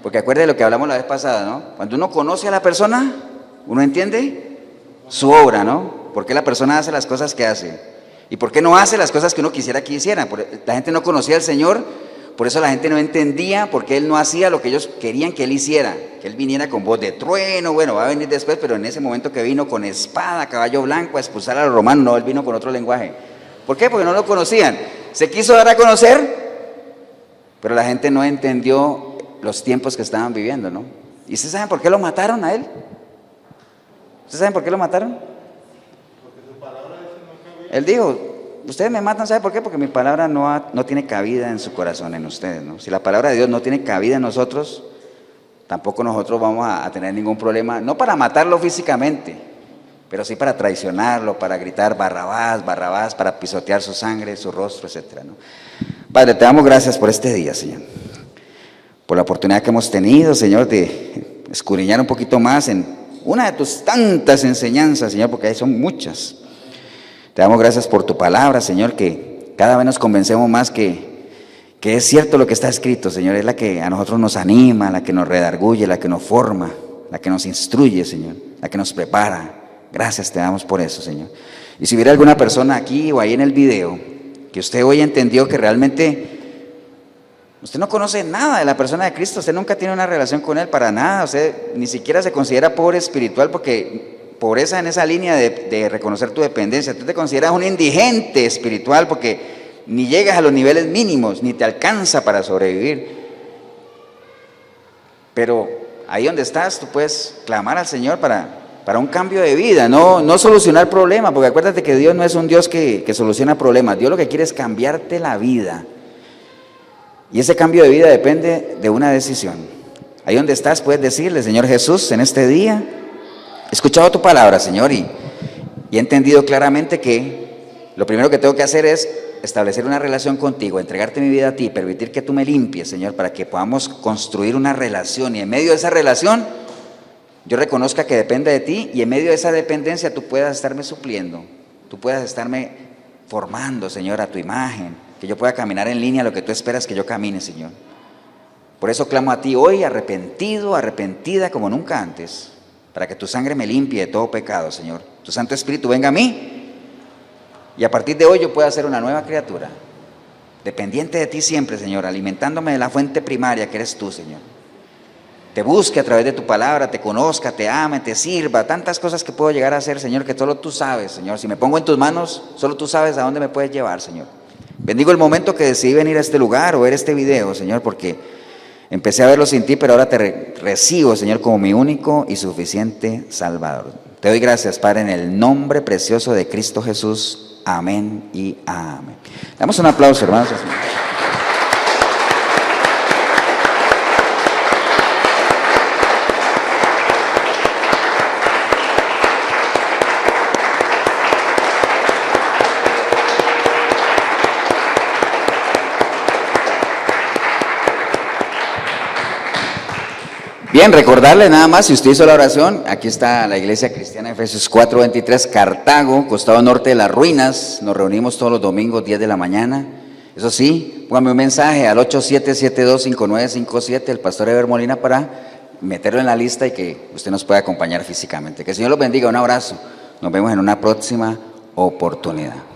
Porque acuérdense de lo que hablamos la vez pasada, ¿no? Cuando uno conoce a la persona, uno entiende su obra, ¿no? ¿Por qué la persona hace las cosas que hace? ¿Y por qué no hace las cosas que uno quisiera que hiciera? La gente no conocía al Señor, por eso la gente no entendía por qué Él no hacía lo que ellos querían que Él hiciera. Que Él viniera con voz de trueno, bueno, va a venir después, pero en ese momento que vino con espada, caballo blanco, a expulsar a los romanos, no, Él vino con otro lenguaje. ¿Por qué? Porque no lo conocían. Se quiso dar a conocer, pero la gente no entendió los tiempos que estaban viviendo, ¿no? ¿Y ustedes saben por qué lo mataron a Él? ¿Ustedes saben por qué lo mataron? Él dijo, ustedes me matan, ¿saben por qué? Porque mi palabra no tiene cabida en su corazón, en ustedes, ¿no? Si la palabra de Dios no tiene cabida en nosotros, tampoco nosotros vamos a tener ningún problema, no para matarlo físicamente, pero sí para traicionarlo, para gritar Barrabás, Barrabás, para pisotear su sangre, su rostro, etcétera, ¿no? Padre, te damos gracias por este día, Señor, por la oportunidad que hemos tenido, Señor, de escudriñar un poquito más en una de tus tantas enseñanzas, Señor, porque ahí son muchas. Te damos gracias por tu palabra, Señor, que cada vez nos convencemos más que es cierto lo que está escrito, Señor, es la que a nosotros nos anima, la que nos redarguye, la que nos forma, la que nos instruye, Señor, la que nos prepara. Gracias te damos por eso, Señor. Y si hubiera alguna persona aquí o ahí en el video que usted hoy entendió que realmente usted no conoce nada de la persona de Cristo, usted nunca tiene una relación con Él para nada, usted ni siquiera se considera pobre espiritual, porque pobreza en esa línea de reconocer tu dependencia, tú te consideras un indigente espiritual porque ni llegas a los niveles mínimos, ni te alcanza para sobrevivir. Pero ahí donde estás, tú puedes clamar al Señor para un cambio de vida, no solucionar problemas, porque acuérdate que Dios no es un Dios que soluciona problemas, Dios lo que quiere es cambiarte la vida. Y ese cambio de vida depende de una decisión. Ahí donde estás puedes decirle, Señor Jesús, en este día he escuchado tu palabra, Señor, y he entendido claramente que lo primero que tengo que hacer es establecer una relación contigo, entregarte mi vida a ti, permitir que tú me limpies, Señor, para que podamos construir una relación, y en medio de esa relación yo reconozca que depende de ti, y en medio de esa dependencia tú puedas estarme supliendo, tú puedas estarme formando, Señor, a tu imagen, que yo pueda caminar en línea a lo que tú esperas que yo camine, Señor. Por eso clamo a ti hoy, arrepentido, arrepentida como nunca antes, para que tu sangre me limpie de todo pecado, Señor. Tu Santo Espíritu venga a mí, y a partir de hoy yo pueda ser una nueva criatura, dependiente de ti siempre, Señor, alimentándome de la fuente primaria que eres tú, Señor. Te busque a través de tu palabra, te conozca, te ame, te sirva, tantas cosas que puedo llegar a hacer, Señor, que solo tú sabes, Señor. Si me pongo en tus manos, solo tú sabes a dónde me puedes llevar, Señor. Bendigo el momento que decidí venir a este lugar o ver este video, Señor, porque empecé a verlo sin ti, pero ahora te recibo, Señor, como mi único y suficiente Salvador. Te doy gracias, Padre, en el nombre precioso de Cristo Jesús. Amén y amén. Damos un aplauso, hermanos. Bien, recordarle nada más, si usted hizo la oración, aquí está la iglesia cristiana Efesios 4:23, Cartago, costado norte de las ruinas. Nos reunimos todos los domingos, 10 de la mañana. Eso sí, póngame un mensaje al 87725957, el pastor Eber Molina, para meterlo en la lista y que usted nos pueda acompañar físicamente. Que el Señor los bendiga, un abrazo. Nos vemos en una próxima oportunidad.